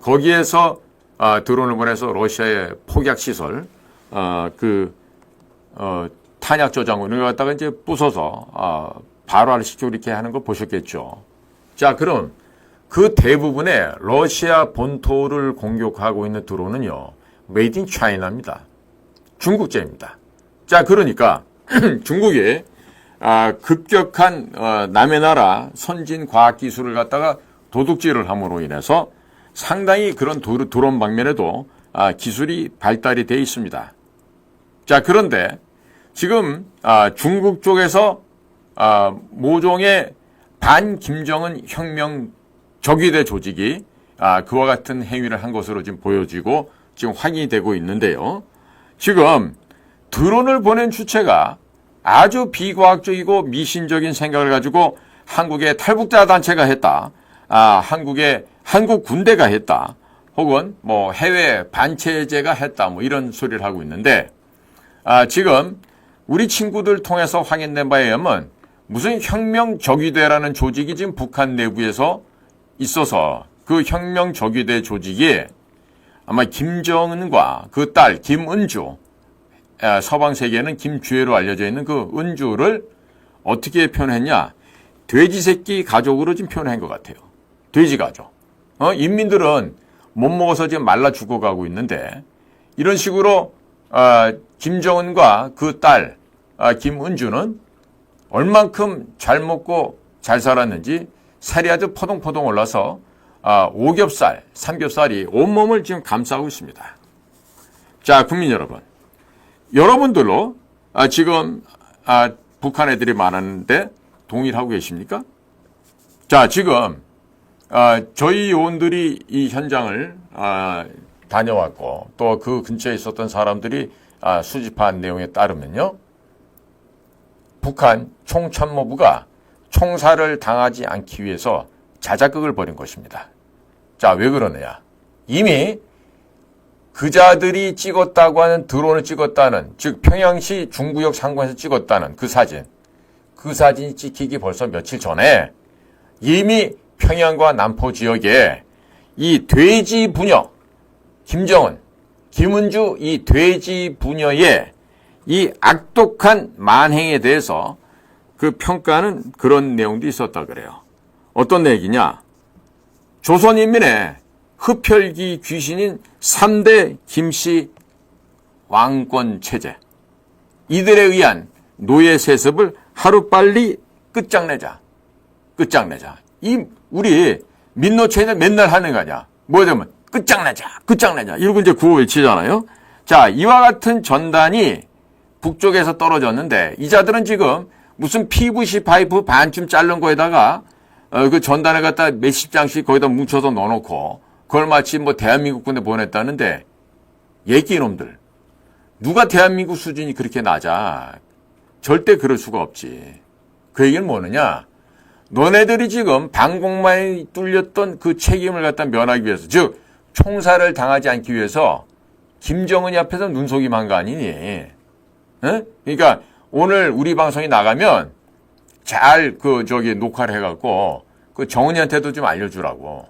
거기에서 드론을 보내서 러시아의 폭약 시설 탄약 저장고를 갖다가 이제 부숴서 발화를 시키고 이렇게 하는 거 보셨겠죠. 자, 그럼 그 대부분의 러시아 본토를 공격하고 있는 드론은요, 메이드 인 차이나입니다. 중국제입니다. 자, 그러니까 중국이 급격한 남의 나라 선진 과학 기술을 갖다가 도둑질을 함으로 인해서 상당히 그런 드론 방면에도 기술이 발달이 되어 있습니다. 자, 그런데 지금 중국 쪽에서 모종의 반김정은 혁명 적위대 조직이 그와 같은 행위를 한 것으로 지금 보여지고 지금 확인이 되고 있는데요. 지금 드론을 보낸 주체가 아주 비과학적이고 미신적인 생각을 가지고 한국의 탈북자 단체가 했다. 한국 군대가 했다. 혹은 뭐 해외 반체제가 했다. 뭐 이런 소리를 하고 있는데, 지금 우리 친구들 통해서 확인된 바에 의하면 무슨 혁명적위대라는 조직이 지금 북한 내부에서 있어서 그 혁명적위대 조직이 아마 김정은과 그 딸 김은주, 서방 세계에는 김주애로 알려져 있는 그 은주를 어떻게 표현했냐? 돼지 새끼 가족으로 지금 표현한 것 같아요. 돼지 가족. 인민들은 못 먹어서 지금 말라 죽어가고 있는데 이런 식으로 김정은과 그 딸 김은주는 얼만큼 잘 먹고 잘 살았는지 살이 아주 포동포동 올라서 오겹살, 삼겹살이 온몸을 지금 감싸고 있습니다. 자, 국민 여러분. 여러분들로 지금 북한 애들이 많았는데 동일하고 계십니까? 자, 지금 저희 요원들이 이 현장을 다녀왔고 또 그 근처에 있었던 사람들이 수집한 내용에 따르면요. 북한 총참모부가 총살을 당하지 않기 위해서 자작극을 벌인 것입니다. 자, 왜 그러느냐? 이미 그자들이 찍었다고 하는 드론을 찍었다는, 즉 평양시 중구역 상공에서 찍었다는 그 사진이 찍히기 벌써 며칠 전에 이미 평양과 남포 지역에 이 돼지 부녀, 김정은, 김은주 이 돼지 부녀의 이 악독한 만행에 대해서 그 평가는 그런 내용도 있었다 그래요. 어떤 얘기냐? 조선인민의 흡혈귀 귀신인 3대 김씨 왕권 체제. 이들에 의한 노예 세습을 하루빨리 끝장내자. 우리 민노체는 맨날 하는 거 아니야. 뭐냐면 끝장내자. 이러고 이제 구호 외치잖아요. 자, 이와 같은 전단이 북쪽에서 떨어졌는데 이 자들은 지금 무슨 PVC 파이프 반쯤 자른 거에다가 그 전단을 갖다 몇십 장씩 거기다 뭉쳐서 넣어놓고 그걸 마치 뭐 대한민국 군에 보냈다는데 얘기놈들. 누가 대한민국 수준이 그렇게 낮아? 절대 그럴 수가 없지. 그 얘기는 뭐느냐? 너네들이 지금 방공망이 뚫렸던 그 책임을 갖다 면하기 위해서, 즉 총살을 당하지 않기 위해서 김정은이 앞에서 눈속임한 거 아니니? 에? 그러니까 오늘 우리 방송이 나가면 잘 녹화를 해갖고 그 정은이한테도 좀 알려주라고.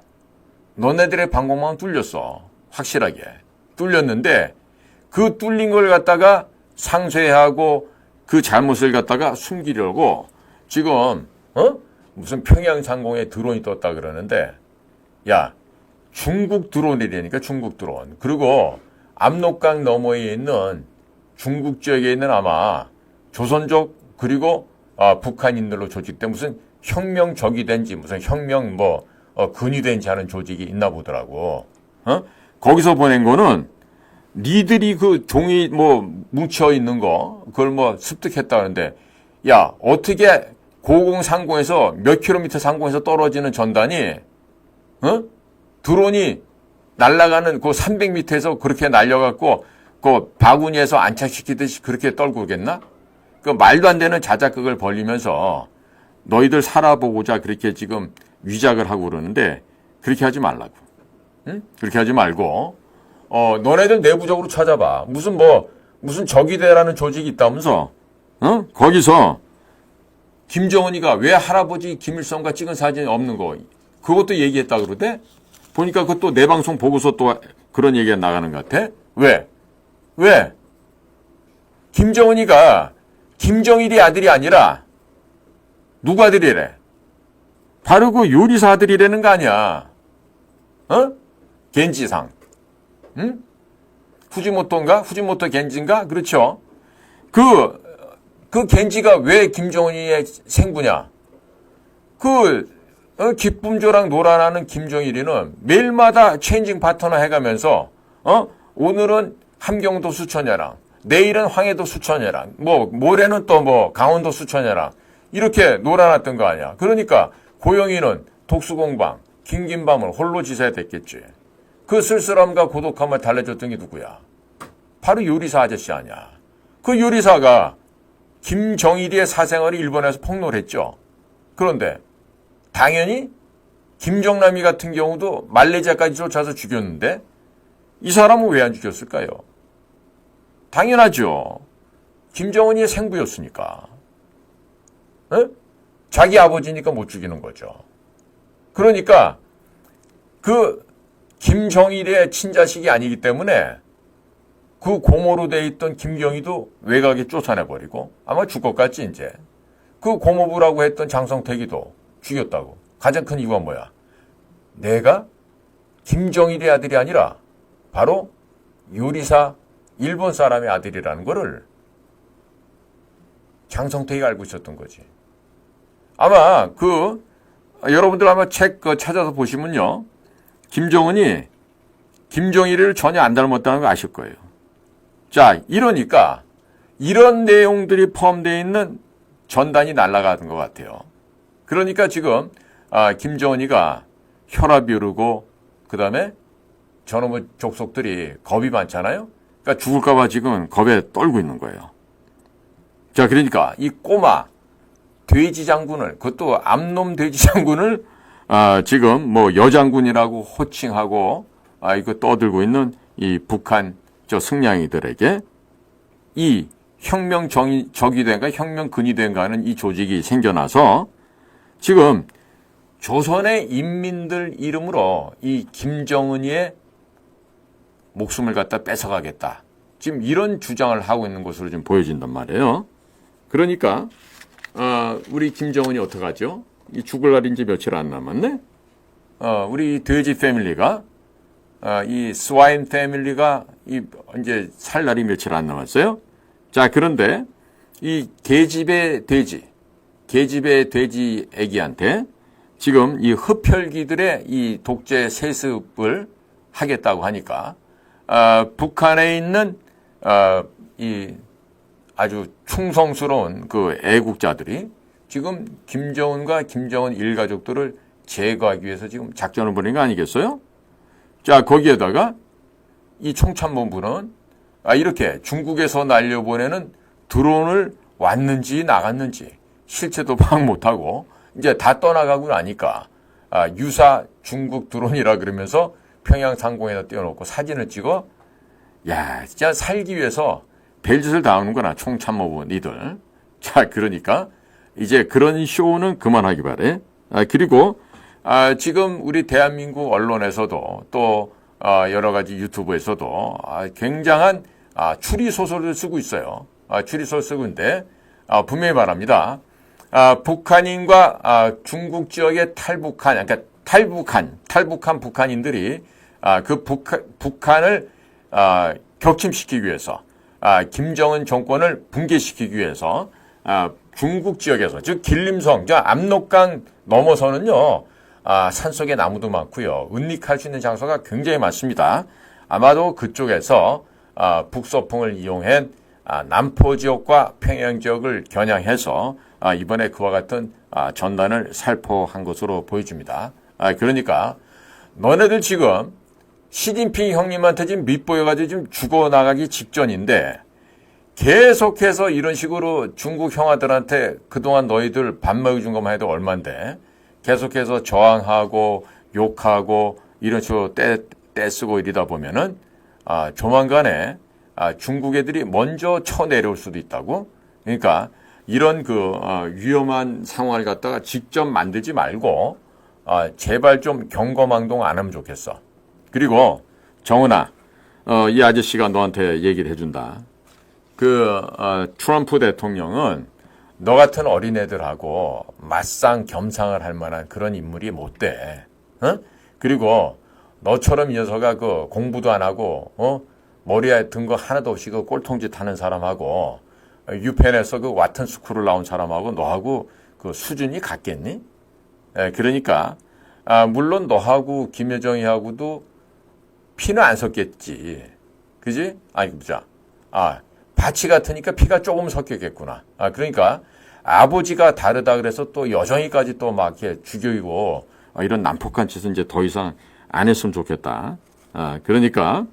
너네들의 방공망은 뚫렸어. 확실하게. 뚫렸는데 그 뚫린 걸 갖다가 상쇄하고 그 잘못을 갖다가 숨기려고 지금 무슨 평양 상공에 드론이 떴다 그러는데 야, 중국 드론이라니까 중국 드론. 그리고 압록강 너머에 있는 중국 지역에 있는 아마 조선족 그리고 북한인들로 조직된 무슨 혁명적이 된지 무슨 혁명 근위 된지 하는 조직이 있나 보더라고. 거기서 보낸 거는 니들이 그 종이 뭉쳐 있는 거 그걸 습득했다는데 야, 어떻게 고공상공에서 몇 킬로미터 상공에서 떨어지는 전단이 드론이 날아가는 그 300m에서 그렇게 날려갖고 그 바구니에서 안착시키듯이 그렇게 떨고 오겠나? 그 말도 안 되는 자작극을 벌리면서 너희들 살아보고자 그렇게 지금 위작을 하고 그러는데 그렇게 하지 말라고. 응? 그렇게 하지 말고 너네들 내부적으로 찾아봐. 무슨 적이대라는 조직이 있다면서 거기서 김정은이가 왜 할아버지 김일성과 찍은 사진이 없는 거 그것도 얘기했다 그러대? 보니까 그것도 내 방송 보고서 또 그런 얘기가 나가는 것 같아? 왜? 김정은이가 김정일이 아들이 아니라 누구 아들이래? 바로 그 요리사 아들이라는 거 아니야. 겐지상. 응? 후지모토 겐지인가? 그렇죠. 그 겐지가 왜 김정은이의 생부냐? 기쁨조랑 놀아나는 김정일이는 매일마다 체인징 파트너 해가면서 오늘은 함경도 수천여랑, 내일은 황해도 수천여랑, 모레는 또 강원도 수천여랑 이렇게 놀아놨던 거 아니야. 그러니까 고영이는 독수공방, 긴긴 밤을 홀로 지새야 됐겠지. 그 쓸쓸함과 고독함을 달래줬던 게 누구야? 바로 요리사 아저씨 아니야. 그 요리사가 김정일의 사생활이 일본에서 폭로했죠. 그런데 당연히 김정남이 같은 경우도 말레이시아까지 쫓아서 죽였는데 이 사람은 왜 안 죽였을까요? 당연하죠. 김정은이 생부였으니까. 에? 자기 아버지니까 못 죽이는 거죠. 그러니까 그 김정일의 친자식이 아니기 때문에 그 고모로 돼 있던 김경희도 외곽에 쫓아내버리고 아마 죽었겠지 이제. 그 고모부라고 했던 장성택이도 죽였다고. 가장 큰 이유가 뭐야? 내가 김정일의 아들이 아니라 바로 요리사 일본 사람의 아들이라는 거를 장성택이 알고 있었던 거지. 아마 여러분들 아마 책 찾아서 보시면요. 김정은이 김정일을 전혀 안 닮았다는 거 아실 거예요. 자, 이러니까 이런 내용들이 포함되어 있는 전단이 날아가는 것 같아요. 그러니까 지금 김정은이가 혈압이 오르고 그다음에 저놈의 족속들이 겁이 많잖아요. 그러니까 죽을까 봐 지금 겁에 떨고 있는 거예요. 자, 그러니까 이 꼬마 돼지 장군을, 그것도 암놈 돼지 장군을 지금 뭐 여장군이라고 호칭하고 이거 떠들고 있는 이 북한 저 승냥이들에게 이 혁명 적이 된가 혁명 근이 된가 하는 이 조직이 생겨나서 지금 조선의 인민들 이름으로 이 김정은이의 목숨을 갖다 뺏어가겠다. 지금 이런 주장을 하고 있는 것으로 지금 보여진단 말이에요. 그러니까 우리 김정은이 어떡하죠? 이 죽을 날이 이제 며칠 안 남았네. 우리 돼지 패밀리가 이 스와인 패밀리가 이제 살 날이 며칠 안 남았어요. 자, 그런데 이 계집의 돼지 애기한테 지금 이 흡혈귀들의 이 독재 세습을 하겠다고 하니까 북한에 있는 이 아주 충성스러운 그 애국자들이 지금 김정은과 김정은 일가족들을 제거하기 위해서 지금 작전을 벌인 거 아니겠어요? 자, 거기에다가 이 총참모부는 이렇게 중국에서 날려보내는 드론을 왔는지 나갔는지 실체도 파악 못하고 이제 다 떠나가고 나니까 유사 중국 드론이라 그러면서 평양 상공에다 띄워놓고 사진을 찍어 야, 진짜 살기 위해서 벨짓을 당하는구나, 총참모부 니들. 자, 그러니까 이제 그런 쇼는 그만하기 바래. 그리고 지금 우리 대한민국 언론에서도 또 여러 가지 유튜브에서도 굉장한 추리소설을 쓰고 있어요. 추리소설 쓰고 있는데 분명히 말합니다. 북한인과 중국 지역의 탈북한, 그러니까 탈북한 북한인들이 그 북한을 격침시키기 위해서 김정은 정권을 붕괴시키기 위해서 중국 지역에서, 즉 길림성, 압록강 넘어서는요, 산속에 나무도 많고요, 은닉할 수 있는 장소가 굉장히 많습니다. 아마도 그쪽에서 북서풍을 이용한 남포 지역과 평양 지역을 겨냥해서 이번에 그와 같은 전단을 살포한 것으로 보여집니다. 그러니까 너네들 지금 시진핑 형님한테 지금 밑보여가지고 지금 죽어나가기 직전인데 계속해서 이런 식으로 중국 형아들한테 그동안 너희들 밥 먹여준 것만 해도 얼만데 계속해서 저항하고 욕하고 이런 식으로 떼쓰고 이러다 보면은 조만간에 중국 애들이 먼저 쳐내려올 수도 있다고. 그러니까 이런 위험한 상황을 갖다가 직접 만들지 말고 제발 좀 경거망동 안 하면 좋겠어. 그리고 정은아, 이 아저씨가 너한테 얘기를 해준다. 트럼프 대통령은 너 같은 어린애들하고 맞상 겸상을 할 만한 그런 인물이 못 돼. 그리고 너처럼 이 녀석아 공부도 안 하고 머리에 든 거 하나도 없이 꼴통짓 하는 사람하고 유펜에서 와튼 스쿨을 나온 사람하고 너하고 수준이 같겠니? 그러니까 물론 너하고 김여정이하고도 피는 안 섞겠지. 그지? 보자. 밭이 같으니까 피가 조금 섞였겠구나. 그러니까 아버지가 다르다 그래서 또 여정이까지 또 막 이렇게 죽이고 이런 난폭한 짓은 이제 더 이상 안 했으면 좋겠다. 그러니까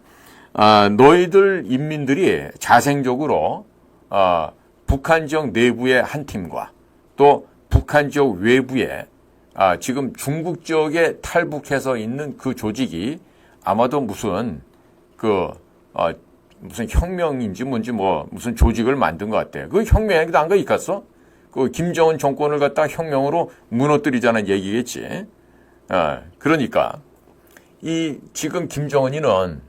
너희들 인민들이 자생적으로 북한 지역 내부의 한 팀과 또 북한 지역 외부에 지금 중국 지역에 탈북해서 있는 그 조직이 아마도 무슨 무슨 혁명인지 뭔지 무슨 조직을 만든 것 같아. 그 혁명에도 안 가 있겠어? 그 김정은 정권을 갖다가 혁명으로 무너뜨리자는 얘기겠지. 그러니까 이 지금 김정은이는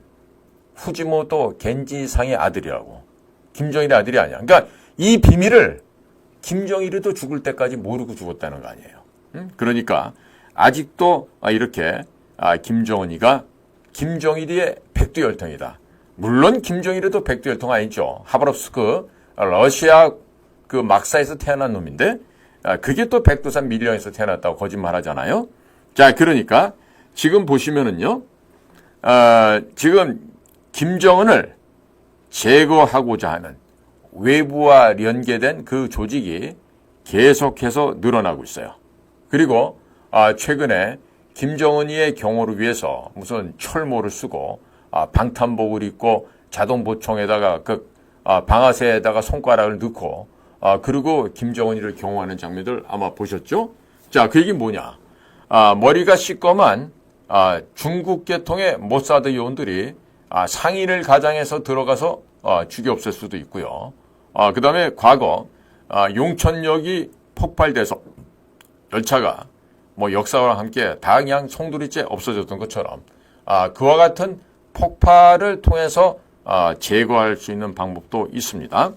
후지모토 겐지상의 아들이라고. 김정일의 아들이 아니야. 그러니까 이 비밀을 김정일이도 죽을 때까지 모르고 죽었다는 거 아니에요. 그러니까 아직도 이렇게 김정은이가 김정일이의 백두혈통이다. 물론 김정일이도 백두혈통 아니죠. 하바롭스크 러시아 그 막사에서 태어난 놈인데 그게 또 백두산 밀령에서 태어났다고 거짓말하잖아요. 자, 그러니까 지금 보시면은요, 지금 김정은을 제거하고자 하는 외부와 연계된 그 조직이 계속해서 늘어나고 있어요. 그리고 최근에 김정은이의 경호를 위해서 무슨 철모를 쓰고 방탄복을 입고 자동보총에다가 방아쇠에다가 손가락을 넣고 그리고 김정은이를 경호하는 장면들 아마 보셨죠? 자, 그 얘기 뭐냐? 머리가 시꺼먼 중국 계통의 모사드 요원들이 상인을 가장해서 들어가서 죽여 없앨 수도 있고요. 그 다음에 과거 용천역이 폭발돼서 열차가 역사와 함께 다 그냥 송두리째 없어졌던 것처럼 그와 같은 폭발을 통해서 제거할 수 있는 방법도 있습니다.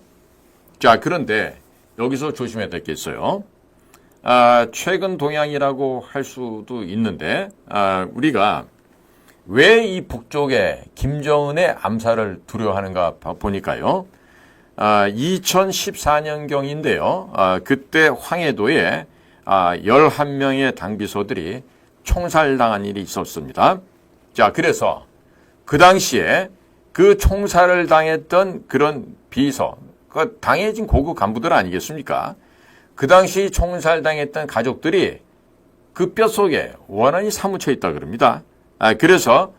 자, 그런데 여기서 조심해야 될 게 있어요. 최근 동향이라고 할 수도 있는데 우리가 왜 이 북쪽에 김정은의 암살을 두려워하는가 보니까요. 2014년경인데요. 그때 황해도에 11명의 당비소들이 총살당한 일이 있었습니다. 자, 그래서 그 당시에 그 총살을 당했던 그런 비서, 당해진 고급 간부들 아니겠습니까? 그 당시 총살당했던 가족들이 그 뼛속에 원한이 사무쳐 있다 그럽니다. 그래서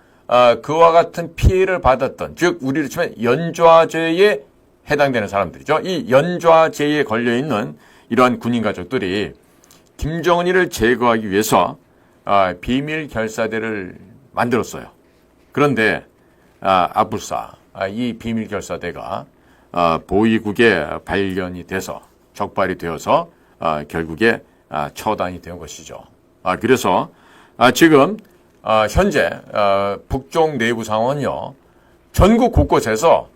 그와 같은 피해를 받았던, 즉 우리로 치면 연좌죄에 해당되는 사람들이죠. 이 연좌죄에 걸려있는 이러한 군인 가족들이 김정은이를 제거하기 위해서 비밀 결사대를 만들었어요. 그런데 아불사, 이 비밀 결사대가 보위국에 발견이 돼서 적발이 되어서 결국에 처단이 된 것이죠. 그래서 지금 현재 북쪽 내부 상황은요, 전국 곳곳에서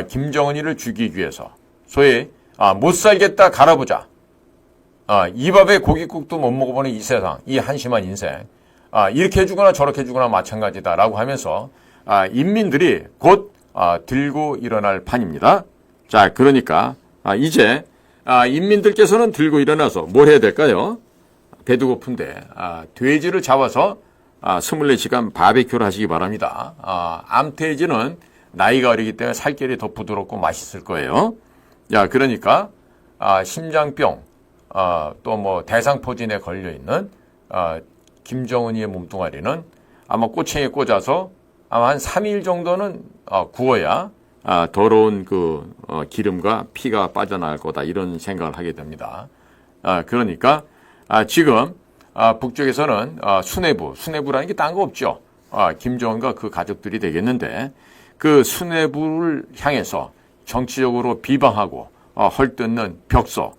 김정은이를 죽이기 위해서 소위 못 살겠다 갈아보자, 이 밥에 고깃국도 못 먹어보는 이 세상, 이 한심한 인생, 이렇게 해주거나 저렇게 해주거나 마찬가지다라고 하면서 인민들이 곧 들고 일어날 판입니다. 자, 그러니까 이제 인민들께서는 들고 일어나서 뭘 해야 될까요? 배도 고픈데 돼지를 잡아서 24시간 바베큐를 하시기 바랍니다. 암돼지는 나이가 어리기 때문에 살결이 더 부드럽고 맛있을 거예요. 야, 그러니까 심장병, 또 대상포진에 걸려있는 김정은이의 몸뚱아리는 아마 꼬챙이에 꽂아서 아마 한 3일 정도는 구워야 더러운 그 기름과 피가 빠져나갈 거다, 이런 생각을 하게 됩니다. 그러니까 지금 북쪽에서는 수뇌부라는 게 딴 거 없죠. 김정은과 그 가족들이 되겠는데 그 수뇌부를 향해서 정치적으로 비방하고 헐뜯는 벽서,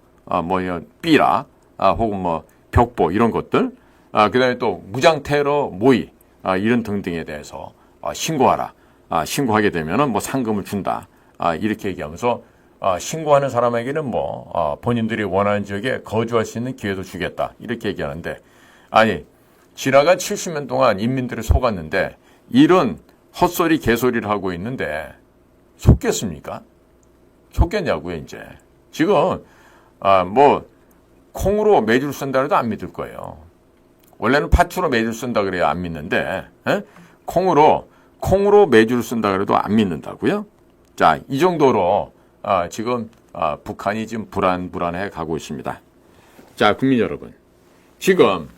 삐라, 혹은 벽보 이런 것들, 그다음에 또 무장 테러 모의 이런 등등에 대해서 신고하라. 신고하게 되면은 상금을 준다. 이렇게 얘기하면서 신고하는 사람에게는 본인들이 원하는 지역에 거주할 수 있는 기회도 주겠다. 이렇게 얘기하는데, 아니, 지나간 70년 동안 인민들을 속았는데 이런 헛소리 개소리를 하고 있는데 속겠습니까? 속겠냐고요, 이제. 지금 콩으로 매주를 쓴다 해도 안 믿을 거예요. 원래는 팥으로 매주를 쓴다 그래야 안 믿는데, 콩으로 매주를 쓴다 그래도 안 믿는다고요? 자, 이 정도로 지금 북한이 지금 불안해 가고 있습니다. 자, 국민 여러분, 지금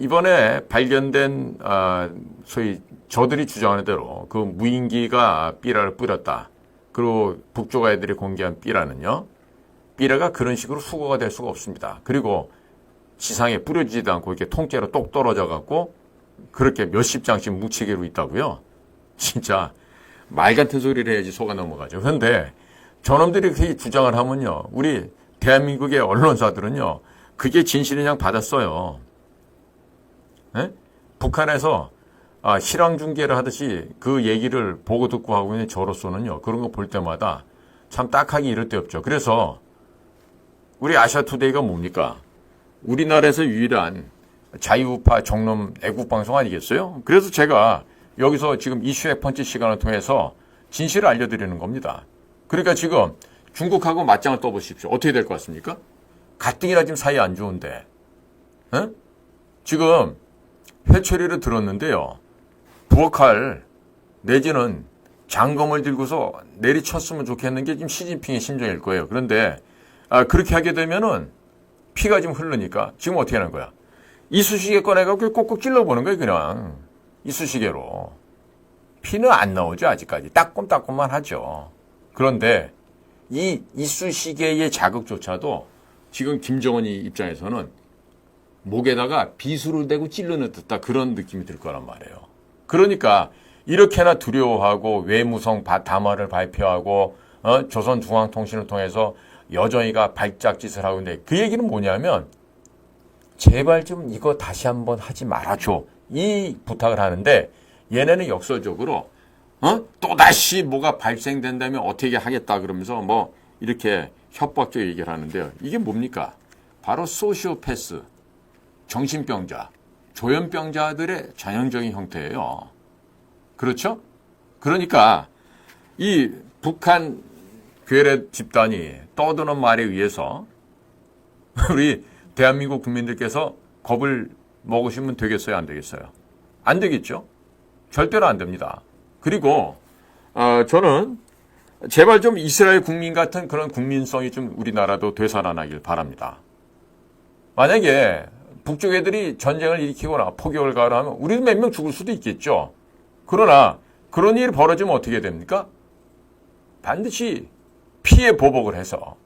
이번에 발견된 소위 저들이 주장하는 대로 그 무인기가 삐라를 뿌렸다, 그리고 북쪽 애들이 공개한 삐라는요. 삐라가 그런 식으로 수거가 될 수가 없습니다. 그리고 지상에 뿌려지지도 않고 이렇게 통째로 똑 떨어져 갖고 그렇게 몇십 장씩 뭉치게로 있다고요. 진짜 말 같은 소리를 해야지 속아 넘어가죠. 그런데 저놈들이 그렇게 주장을 하면요. 우리 대한민국의 언론사들은요. 그게 진실이냐 받았어요. 네? 북한에서 실황 중계를 하듯이 그 얘기를 보고 듣고 하고 있는 저로서는요. 그런 거 볼 때마다 참 딱하기 이를 데 없죠. 그래서 우리 아시아투데이가 뭡니까? 우리나라에서 유일한 자유우파 정놈 애국방송 아니겠어요? 그래서 제가 여기서 지금 이슈의 펀치 시간을 통해서 진실을 알려드리는 겁니다. 그러니까 지금 중국하고 맞짱을 떠보십시오. 어떻게 될 것 같습니까? 가뜩이나 지금 사이 안 좋은데. 에? 지금 회초리를 들었는데요. 부엌칼 내지는 장검을 들고서 내리쳤으면 좋겠는 게 지금 시진핑의 심정일 거예요. 그런데 그렇게 하게 되면은 피가 지금 흐르니까 지금 어떻게 하는 거야? 이쑤시개 꺼내갖고 꼭꼭 찔러보는 거예요. 그냥 이쑤시개로. 피는 안 나오죠. 아직까지. 따끔따끔만 하죠. 그런데 이 이쑤시개의 자극조차도 지금 김정은이 입장에서는 목에다가 비수를 대고 찔르는 듯한 그런 느낌이 들 거란 말이에요. 그러니까 이렇게나 두려워하고 외무성 담화를 발표하고 조선중앙통신을 통해서 여정이가 발작짓을 하고 있는데 그 얘기는 뭐냐면 제발 좀 이거 다시 한번 하지 말아줘. 이 부탁을 하는데 얘네는 역설적으로 또다시 뭐가 발생된다면 어떻게 하겠다 그러면서 뭐 이렇게 협박적 얘기를 하는데요. 이게 뭡니까? 바로 소시오패스, 정신병자, 조현병자들의 전형적인 형태예요. 그렇죠? 그러니까 이 북한 괴뢰 집단이 떠드는 말에 의해서 우리 대한민국 국민들께서 겁을 먹으시면 되겠어요? 안 되겠어요? 안 되겠죠? 절대로 안 됩니다. 그리고 저는 제발 좀 이스라엘 국민 같은 그런 국민성이 좀 우리나라도 되살아나길 바랍니다. 만약에 북쪽 애들이 전쟁을 일으키거나 포격을 가하면 우리도 몇 명 죽을 수도 있겠죠. 그러나 그런 일이 벌어지면 어떻게 됩니까? 반드시 피해 보복을 해서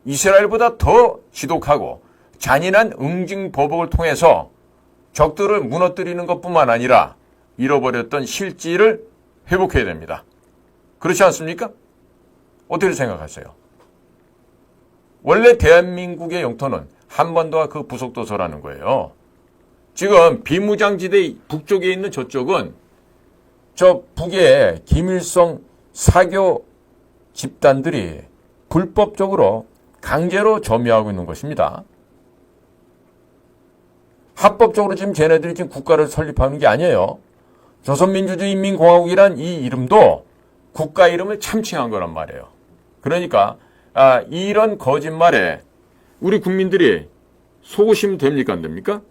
이스라엘보다 더 지독하고 잔인한 응징 보복을 통해서 적들을 무너뜨리는 것뿐만 아니라 잃어버렸던 실지를 회복해야 됩니다. 그렇지 않습니까? 어떻게 생각하세요? 원래 대한민국의 영토는 한반도와 그 부속도서라는 거예요. 지금 비무장지대 북쪽에 있는 저쪽은 저 북의 김일성 사교 집단들이 불법적으로 강제로 점유하고 있는 것입니다. 합법적으로 지금 쟤네들이 지금 국가를 설립하는 게 아니에요. 조선민주주의인민공화국이란 이 이름도 국가 이름을 참칭한 거란 말이에요. 그러니까 이런 거짓말에 우리 국민들이 속으시면 됩니까? 안 됩니까?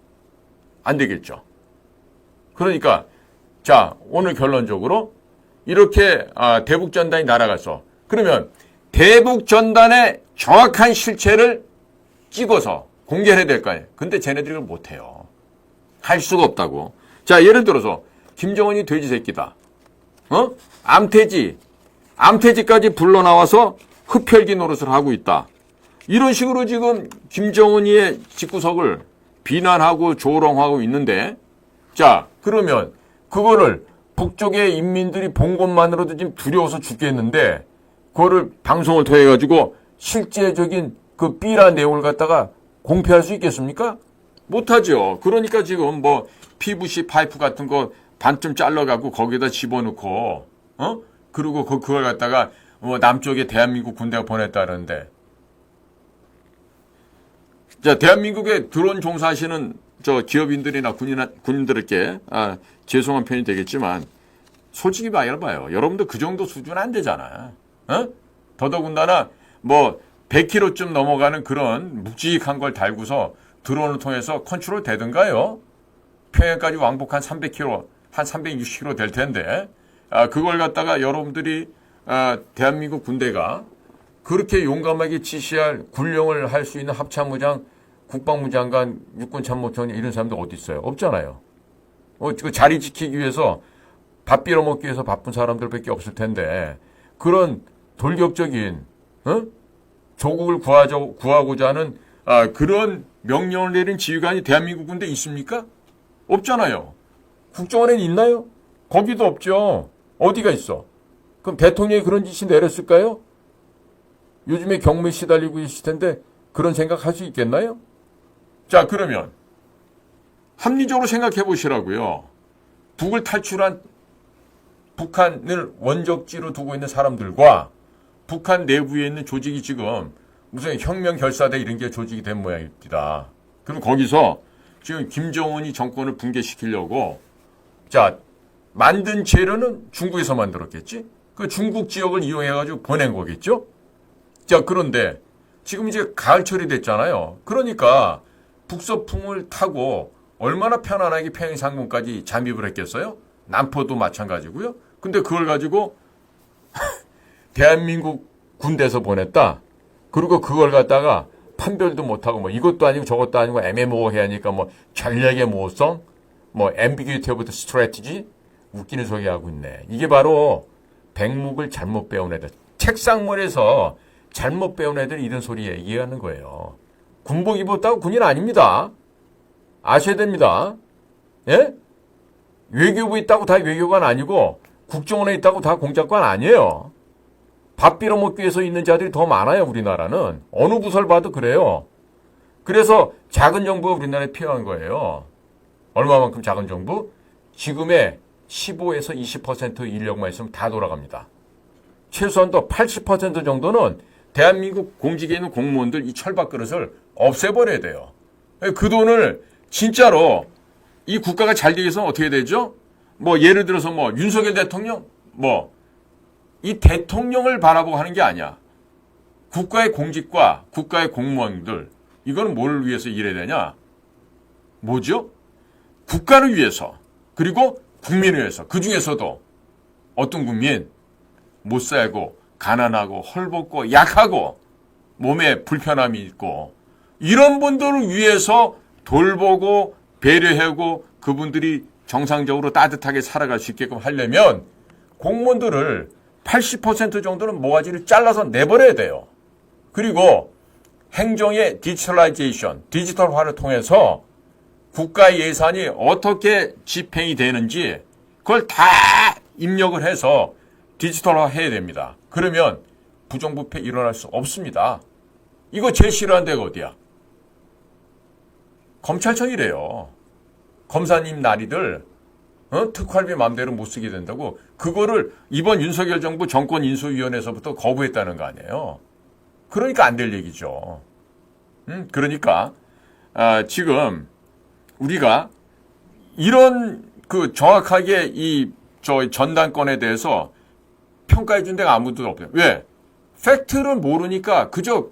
안 되겠죠. 그러니까 자 오늘 결론적으로 이렇게 대북전단이 날아가서 그러면 대북전단의 정확한 실체를 찍어서 공개를 해야 될 거 아니에요. 근데 쟤네들이 그걸 못해요. 할 수가 없다고. 자 예를 들어서 김정은이 돼지 새끼다. 암태지까지 불러나와서 흡혈귀 노릇을 하고 있다. 이런 식으로 지금 김정은이의 집구석을 비난하고 조롱하고 있는데 자 그러면 그거를 북쪽의 인민들이 본 것만으로도 지금 두려워서 죽겠는데 그거를 방송을 통해 가지고 실제적인 그 삐라 내용을 갖다가 공표할 수 있겠습니까? 못하죠. 그러니까 지금 뭐 PVC 파이프 같은 거 반쯤 잘라갖고 거기다 집어넣고 그리고 그걸 갖다가 뭐 남쪽에 대한민국 군대가 보냈다는데 자 대한민국에 드론 종사하시는 저 기업인들이나 군인들에게 죄송한 편이 되겠지만 솔직히 말해봐요. 여러분들 그 정도 수준은 안 되잖아. 더더군다나 뭐 100km쯤 넘어가는 그런 묵직한 걸 달고서 드론을 통해서 컨트롤 되든가요? 평양까지 왕복 한 300km, 한 360km 될 텐데 그걸 갖다가 여러분들이 대한민국 군대가 그렇게 용감하게 지시할 군령을 할 수 있는 합참무장, 국방부 장관, 육군참모총장 이런 사람들 어디 있어요? 없잖아요. 그 자리 지키기 위해서 밥 빌어먹기 위해서 바쁜 사람들밖에 없을 텐데 그런 돌격적인 조국을 구하고자 하는 그런 명령을 내린 지휘관이 대한민국 군대에 있습니까? 없잖아요. 국정원에는 있나요? 거기도 없죠. 어디가 있어? 그럼 대통령이 그런 지시 내렸을까요? 요즘에 경무에 시달리고 계실 텐데 그런 생각할 수 있겠나요? 자, 그러면 합리적으로 생각해 보시라고요. 북을 탈출한 북한을 원적지로 두고 있는 사람들과 북한 내부에 있는 조직이 지금 무슨 혁명 결사대 이런 게 조직이 된 모양입니다. 그럼 거기서 지금 김정은이 정권을 붕괴시키려고 자 만든 재료는 중국에서 만들었겠지? 그 중국 지역을 이용해가지고 보낸 거겠죠? 자, 그런데 지금 이제 가을철이 됐잖아요. 그러니까 북서풍을 타고 얼마나 편안하게 평양상공까지 잠입을 했겠어요? 남포도 마찬가지고요. 근데 그걸 가지고 대한민국 군대에서 보냈다. 그리고 그걸 갖다가 판별도 못하고 뭐 이것도 아니고 저것도 아니고 애매모호해 하니까 뭐 전략의 모호성, 뭐 ambiguity of the strategy 웃기는 소리 하고 있네. 이게 바로 백목을 잘못 배운 애들. 책상머리에서 잘못 배운 애들이 이런 소리 얘기하는 거예요. 군복 입었다고 군인 아닙니다. 아셔야 됩니다. 예? 외교부에 있다고 다 외교관 아니고 국정원에 있다고 다 공작관 아니에요. 밥 빌어먹기 위해서 있는 자들이 더 많아요. 우리나라는. 어느 부서를 봐도 그래요. 그래서 작은 정부가 우리나라에 필요한 거예요. 얼마만큼 작은 정부? 지금의 15에서 20% 인력만 있으면 다 돌아갑니다. 최소한도 80% 정도는 대한민국 공직에 있는 공무원들 이 철밥그릇을 없애버려야 돼요. 그 돈을 진짜로 이 국가가 잘 되기 위해서는 어떻게 되죠? 뭐 예를 들어서 뭐 윤석열 대통령 뭐 이 대통령을 바라보고 하는 게 아니야. 국가의 공직과 국가의 공무원들 이거는 뭘 위해서 일해야 되냐? 뭐죠? 국가를 위해서 그리고 국민을 위해서 그 중에서도 어떤 국민 못 살고 가난하고 헐벗고 약하고 몸에 불편함이 있고 이런 분들을 위해서 돌보고 배려하고 그분들이 정상적으로 따뜻하게 살아갈 수 있게끔 하려면 공무원들을 80% 정도는 모가지를 잘라서 내버려야 돼요. 그리고 행정의 디지털라이제이션, 디지털화를 통해서 국가 예산이 어떻게 집행이 되는지 그걸 다 입력을 해서 디지털화 해야 됩니다. 그러면 부정부패 일어날 수 없습니다. 이거 제일 싫어하는 데가 어디야? 검찰청이래요. 검사님 나리들 특활비 마음대로 못 쓰게 된다고 그거를 이번 윤석열 정부 정권인수위원회에서부터 거부했다는 거 아니에요. 그러니까 안 될 얘기죠. 그러니까 지금 우리가 이런 그 정확하게 이 전당권에 대해서 평가해 준 데가 아무도 없어요. 왜? 팩트를 모르니까 그저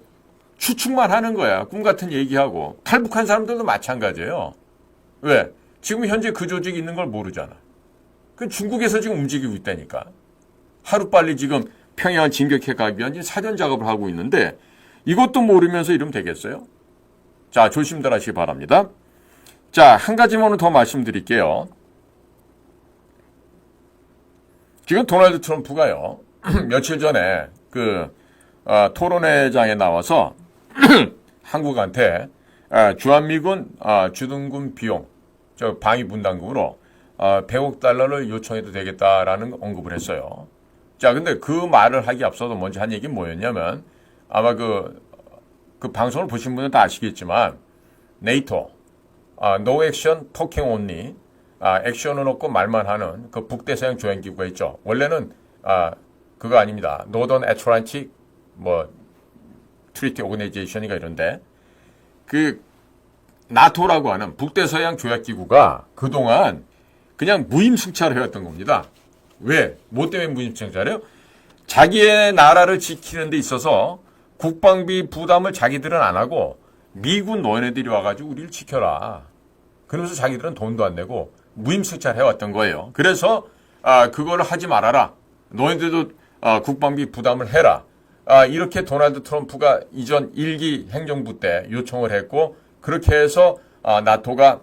추측만 하는 거야. 꿈 같은 얘기하고. 탈북한 사람들도 마찬가지예요. 왜? 지금 현재 그 조직이 있는 걸 모르잖아. 그 중국에서 지금 움직이고 있다니까. 하루빨리 지금 평양을 진격해 가기 위한 사전 작업을 하고 있는데 이것도 모르면서 이러면 되겠어요? 자, 조심들 하시기 바랍니다. 자, 한 가지만 더 말씀드릴게요. 지금 도널드 트럼프가요, 며칠 전에 토론회장에 나와서 한국한테 주한미군 주둔군 비용, 방위 분담금으로 100억 달러를 요청해도 되겠다라는 언급을 했어요. 자, 근데 그 말을 하기 앞서서 먼저 한 얘기는 뭐였냐면 아마 그 방송을 보신 분은 다 아시겠지만 네이토, No Action Talking Only, 액션은 없고 말만 하는 그 북대서양 조약기구가 있죠. 원래는 그거 아닙니다. Northern Atlantic Treaty Organization이가 이런데 그 나토라고 하는 북대서양 조약기구가 그동안 그냥 무임승차를 해왔던 겁니다. 왜? 뭐 때문에 무임승차를 해요? 자기의 나라를 지키는 데 있어서 국방비 부담을 자기들은 안 하고 미군 너네들이 와가지고 우리를 지켜라. 그러면서 자기들은 돈도 안 내고 무임승차를 해왔던 거예요. 그래서 그거를 하지 말아라. 너희들도 국방비 부담을 해라. 이렇게 도널드 트럼프가 이전 1기 행정부 때 요청을 했고 그렇게 해서 나토가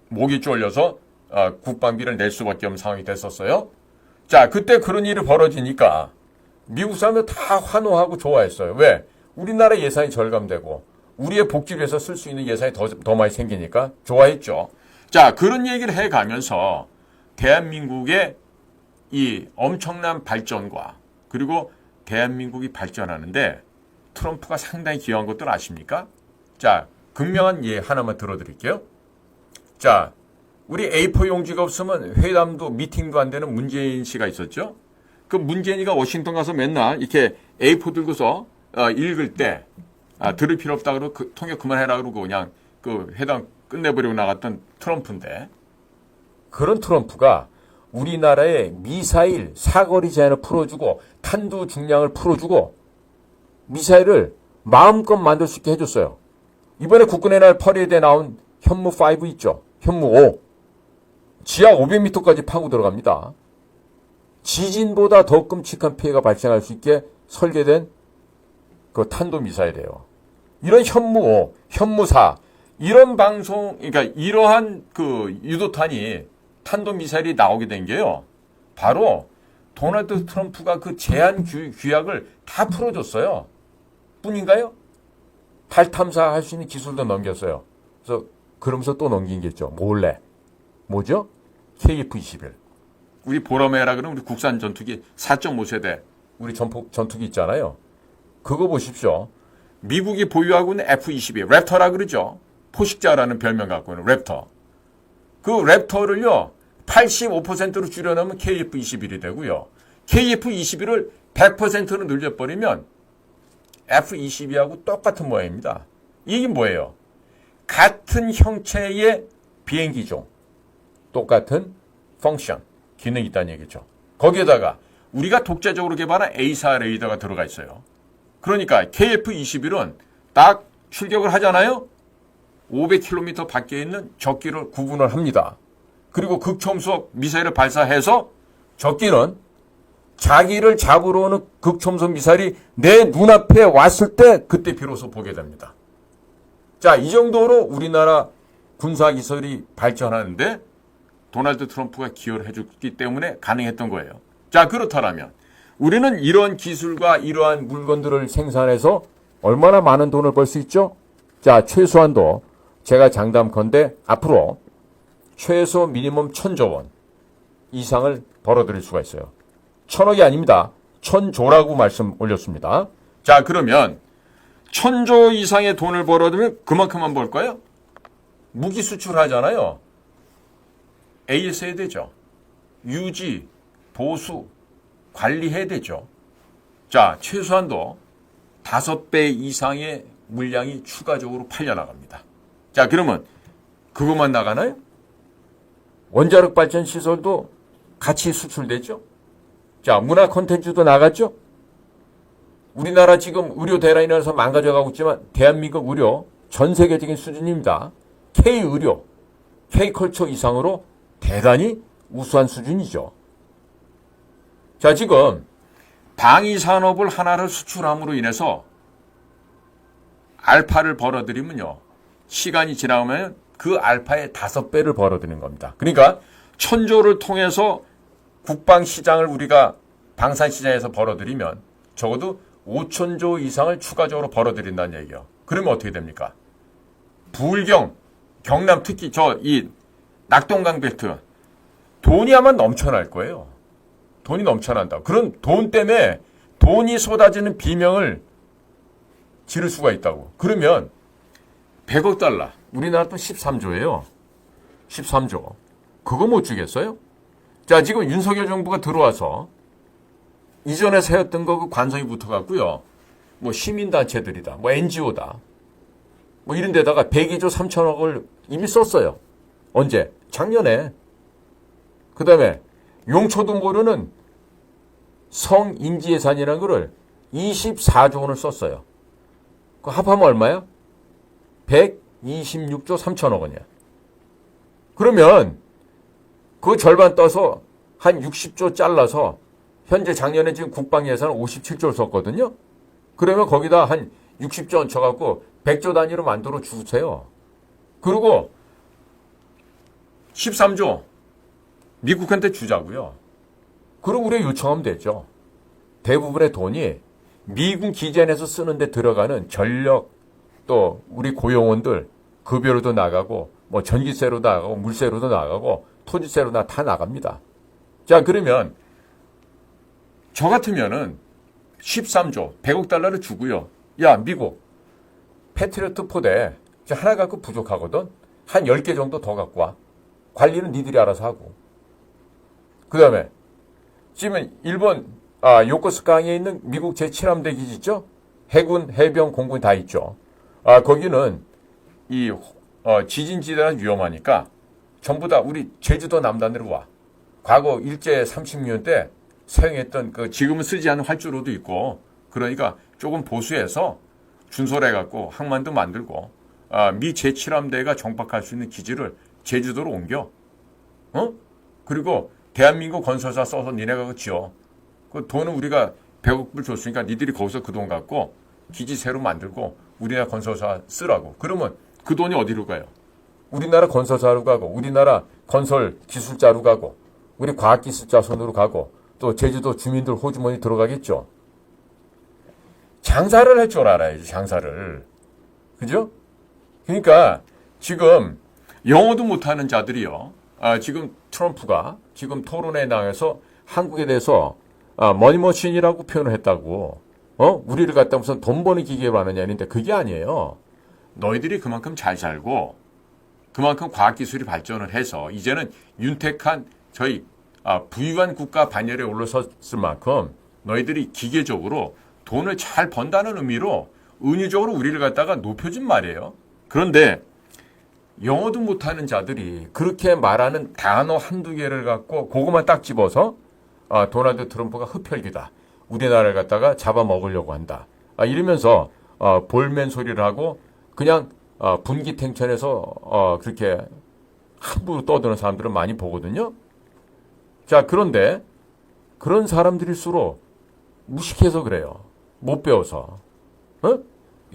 목이 졸려서 국방비를 낼 수밖에 없는 상황이 됐었어요. 자, 그때 그런 일이 벌어지니까 미국 사람들 다 환호하고 좋아했어요. 왜? 우리나라 예산이 절감되고 우리의 복지를 위해서 쓸 수 있는 예산이 더 많이 생기니까 좋아했죠. 자, 그런 얘기를 해가면서 대한민국의 이 엄청난 발전과 그리고 대한민국이 발전하는데 트럼프가 상당히 기여한 것들 아십니까? 자, 극명한 예 하나만 들어드릴게요. 자, 우리 A4 용지가 없으면 회담도 미팅도 안 되는 문재인 씨가 있었죠. 그 문재인이가 워싱턴 가서 맨날 이렇게 A4 들고서 읽을 때 들을 필요 없다 그러고 통역 그만해라 그러고 그냥 그 회담 끝내버리고 나갔던 트럼프인데, 그런 트럼프가 우리나라의 미사일 사거리 제한을 풀어주고 탄두 중량을 풀어주고 미사일을 마음껏 만들 수 있게 해줬어요. 이번에 국군의 날 퍼레이드에 나온 현무5 있죠. 현무5. 지하 500m까지 파고 들어갑니다. 지진보다 더 끔찍한 피해가 발생할 수 있게 설계된 그 탄도미사일이에요. 이런 현무5, 현무4, 이런 방송, 그러니까 이러한 그 유도탄이 탄도미사일이 나오게 된 게요. 바로 도널드 트럼프가 그 제한 규약을 다 풀어줬어요. 뿐인가요? 달 탐사할 수 있는 기술도 넘겼어요. 그래서 그러면서 또 넘긴 게 있죠. 몰래. 뭐죠? KF-21. 우리 보라매라 그러면 우리 국산 전투기 4.5세대 우리 전투기 있잖아요. 그거 보십시오. 미국이 보유하고 있는 F-22, 랩터라 그러죠. 포식자라는 별명 갖고 있는 랩터. 그 랩터를요, 85%로 줄여놓으면 KF-21이 되고요. KF-21을 100%로 늘려버리면 F-22하고 똑같은 모양입니다. 이게 뭐예요? 같은 형체의 비행기종, 똑같은 펑션, 기능이 있다는 얘기죠. 거기에다가 우리가 독자적으로 개발한 A4 레이더가 들어가 있어요. 그러니까 KF-21은 딱 출격을 하잖아요. 500km 밖에 있는 적기를 구분을 합니다. 그리고 극초음속 미사일을 발사해서 적기는 자기를 잡으러 오는 극초음속 미사일이 내 눈앞에 왔을 때 그때 비로소 보게 됩니다. 자, 이 정도로 우리나라 군사기술이 발전하는데 도널드 트럼프가 기여를 해줬기 때문에 가능했던 거예요. 자, 그렇다면 우리는 이러한 기술과 이러한 물건들을 생산해서 얼마나 많은 돈을 벌 수 있죠? 자, 최소한도 제가 장담컨대 앞으로 최소 미니멈 1,000조 원 이상을 벌어들일 수가 있어요. 1,000억이 아닙니다. 1,000조라고 말씀 올렸습니다. 자, 그러면 1,000조 이상의 돈을 벌어들면 그만큼만 벌까요? 무기 수출하잖아요. AS 해야 되죠. 유지, 보수, 관리해야 되죠. 자, 최소한도 5배 이상의 물량이 추가적으로 팔려나갑니다. 자, 그러면 그것만 나가나요? 원자력 발전 시설도 같이 수출되죠. 자, 문화 콘텐츠도 나갔죠. 우리나라 지금 의료 대란이라서 망가져가고 있지만 대한민국 의료 전 세계적인 수준입니다. K의료, K컬처 이상으로 대단히 우수한 수준이죠. 자, 지금 방위산업을 하나를 수출함으로 인해서 알파를 벌어들이면요, 시간이 지나면 그 알파의 5배를 벌어들이는 겁니다. 그러니까 1,000조를 통해서 국방시장을 우리가 방산시장에서 벌어들이면 적어도 5,000조 이상을 추가적으로 벌어들인다는 얘기예요. 그러면 어떻게 됩니까? 부울경, 경남 특히 이 낙동강 벨트 돈이 아마 넘쳐날 거예요. 돈이 넘쳐난다. 그런 돈 때문에 돈이 쏟아지는 비명을 지를 수가 있다고. 그러면 100억 달러, 우리나라 또 13조예요. 13조. 그거 못 주겠어요? 자, 지금 윤석열 정부가 들어와서 이전에 세웠던 거 그 관성이 붙어갖고요. 뭐 시민단체들이다, 뭐 NGO다, 뭐 이런 데다가 102조 3천억을 이미 썼어요. 언제? 작년에. 그 다음에 용초도 모르는 성인지예산이라는 거를 24조 원을 썼어요. 그 합하면 얼마야? 126조 3천억 원이야. 그러면 그 절반 떠서 한 60조 잘라서 현재 작년에 지금 국방 예산을 57조를 썼거든요. 그러면 거기다 한 60조 얹혀갖고 100조 단위로 만들어 주세요. 그리고 13조 미국한테 주자고요. 그럼 우리가 요청하면 되죠. 대부분의 돈이 미군 기지안에서 쓰는데 들어가는 전력, 또 우리 고용원들 급여로도 나가고 뭐 전기세로도 나가고 물세로도 나가고 토지세로도 다 나갑니다. 자, 그러면 저 같으면은 13조 100억 달러를 주고요. 야, 미국 패트리어트 포대 하나 갖고 부족하거든. 한 10개 정도 더 갖고 와. 관리는 니들이 알아서 하고. 그 다음에 지금 일본 요코스카항에 있는 미국 제7함대 기지 있죠? 해군, 해병, 공군 다 있죠. 거기는 이 지진지대라 위험하니까 전부 다 우리 제주도 남단으로 와. 과거 일제 30년 때 사용했던 지금은 쓰지 않는 활주로도 있고, 그러니까 조금 보수해서 준설해갖고 항만도 만들고 미 제7함대가 정박할 수 있는 기지를 제주도로 옮겨. 그리고 대한민국 건설사 써서 니네가 지어. 그 돈은 우리가 100억 불 줬으니까 니들이 거기서 그 돈 갖고 기지 새로 만들고 우리나라 건설사 쓰라고. 그러면 그 돈이 어디로 가요? 우리나라 건설사로 가고, 우리나라 건설 기술자로 가고, 우리 과학기술자 손으로 가고, 또 제주도 주민들 호주머니 들어가겠죠. 장사를 할 줄 알아야지, 장사를. 그죠? 그러니까 지금 영어도 못하는 자들이요. 지금 트럼프가 지금 토론회 나와서 한국에 대해서 머니머신이라고 표현을 했다고. 우리를 갖다 무슨 돈 버는 기계로 하느냐 했는데 그게 아니에요. 너희들이 그만큼 잘 살고 그만큼 과학기술이 발전을 해서 이제는 윤택한 저희 부유한 국가 반열에 올라섰을 만큼 너희들이 기계적으로 돈을 잘 번다는 의미로 은유적으로 우리를 갖다가 높여준 말이에요. 그런데 영어도 못하는 자들이 그렇게 말하는 단어 한두 개를 갖고 그것만 딱 집어서 도널드 트럼프가 흡혈귀다. 우리나라를 갖다가 잡아먹으려고 한다. 이러면서 볼멘 소리를 하고 그냥 분기탱천에서 그렇게 함부로 떠드는 사람들은 많이 보거든요. 자, 그런데 그런 사람들일수록 무식해서 그래요. 못 배워서.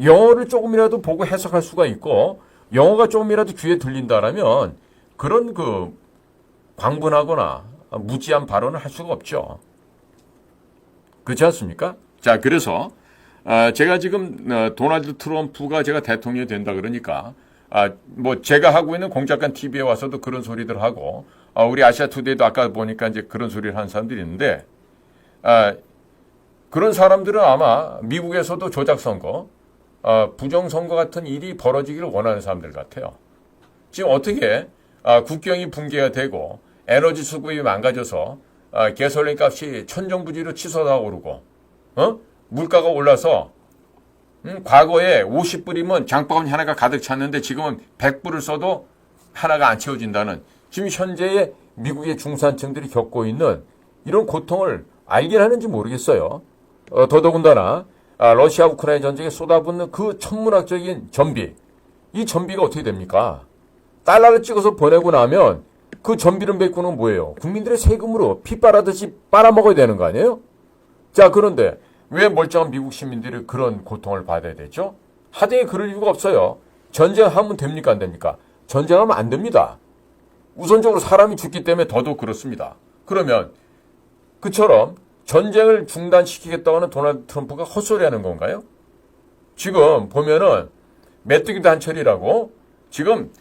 영어를 조금이라도 보고 해석할 수가 있고 영어가 조금이라도 귀에 들린다라면 그런 광분하거나 무지한 발언을 할 수가 없죠. 그렇지 않습니까? 자, 그래서 제가 지금 도널드 트럼프가 제가 대통령이 된다 그러니까 뭐 제가 하고 있는 공작관 TV에 와서도 그런 소리들 하고 우리 아시아투데이도 아까 보니까 이제 그런 소리를 하는 사람들이 있는데 그런 사람들은 아마 미국에서도 조작선거, 부정선거 같은 일이 벌어지기를 원하는 사람들 같아요. 지금 어떻게 국경이 붕괴가 되고 에너지 수급이 망가져서 가솔린 값이 천정부지로 치솟아 오르고 물가가 올라서 과거에 50불이면 장바구니 하나가 가득 찼는데 지금은 100불을 써도 하나가 안 채워진다는 지금 현재의 미국의 중산층들이 겪고 있는 이런 고통을 알긴 하는지 모르겠어요. 더더군다나 러시아 우크라이나 전쟁에 쏟아붓는 그 천문학적인 전비, 이 전비가 어떻게 됩니까? 달러를 찍어서 보내고 나면 그 전비를 메꾸는 뭐예요? 국민들의 세금으로 피 빨아듯이 빨아먹어야 되는 거 아니에요? 자, 그런데 왜 멀쩡한 미국 시민들이 그런 고통을 받아야 되죠? 하등에 그럴 이유가 없어요. 전쟁하면 됩니까? 안 됩니까? 전쟁하면 안 됩니다. 우선적으로 사람이 죽기 때문에 더더욱 그렇습니다. 그러면 그처럼 전쟁을 중단시키겠다고 하는 도널드 트럼프가 헛소리하는 건가요? 지금 보면은 메뚜기 단철이라고 지금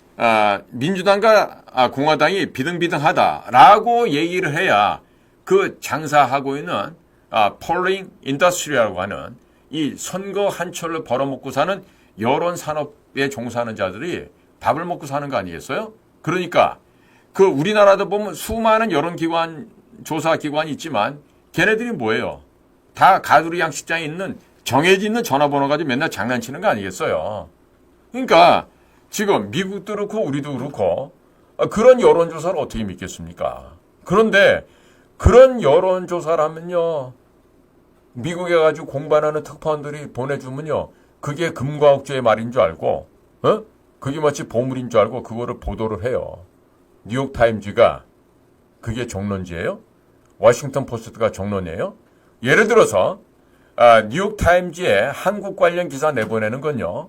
민주당과 공화당이 비등비등하다라고 얘기를 해야 그 장사하고 있는 폴링 인더스트리라고 하는 이 선거 한철을 벌어먹고 사는 여론 산업에 종사하는 자들이 밥을 먹고 사는 거 아니겠어요? 그러니까 그 우리나라도 보면 수많은 여론기관 조사기관이 있지만 걔네들이 뭐예요? 다 가두리 양식장에 있는 정해져 있는 전화번호 가지고 맨날 장난치는 거 아니겠어요? 그러니까 지금 미국도 그렇고 우리도 그렇고 그런 여론조사를 어떻게 믿겠습니까? 그런데 그런 여론조사를 하면요, 미국에 가지고 공부하는 특파원들이 보내주면요, 그게 금과 억조의 말인 줄 알고, 그게 마치 보물인 줄 알고 그거를 보도를 해요. 뉴욕타임즈가 그게 정론지예요? 워싱턴 포스트가 정론이에요? 예를 들어서 뉴욕타임즈에 한국 관련 기사 내보내는 건요,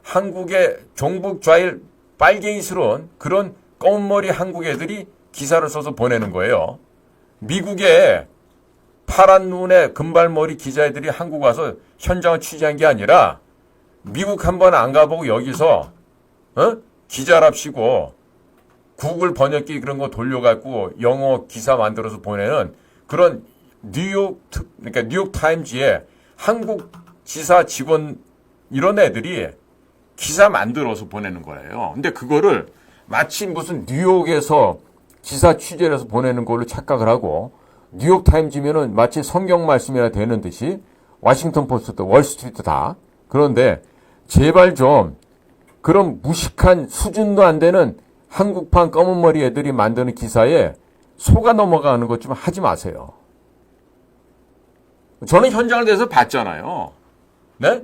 한국의 종북 좌일 빨갱이스러운 그런 검은머리 한국 애들이 기사를 써서 보내는 거예요. 미국의 파란 눈에 금발머리 기자들이 한국 와서 현장을 취재한 게 아니라 미국 한번 안 가보고 여기서 기자랍시고 구글 번역기 그런 거 돌려갖고 영어 기사 만들어서 보내는 그런 그러니까 뉴욕 타임즈에 한국 지사 직원 이런 애들이 기사 만들어서 보내는 거예요. 근데 그거를 마치 무슨 뉴욕에서 기사 취재를 해서 보내는 걸로 착각을 하고 뉴욕 타임즈면은 마치 성경 말씀이나 되는 듯이 워싱턴 포스트, 월스트리트 다. 그런데 제발 좀 그런 무식한 수준도 안 되는 한국판 검은 머리 애들이 만드는 기사에 속아 넘어가는 것 좀 하지 마세요. 저는 현장을 대해서 봤잖아요. 네?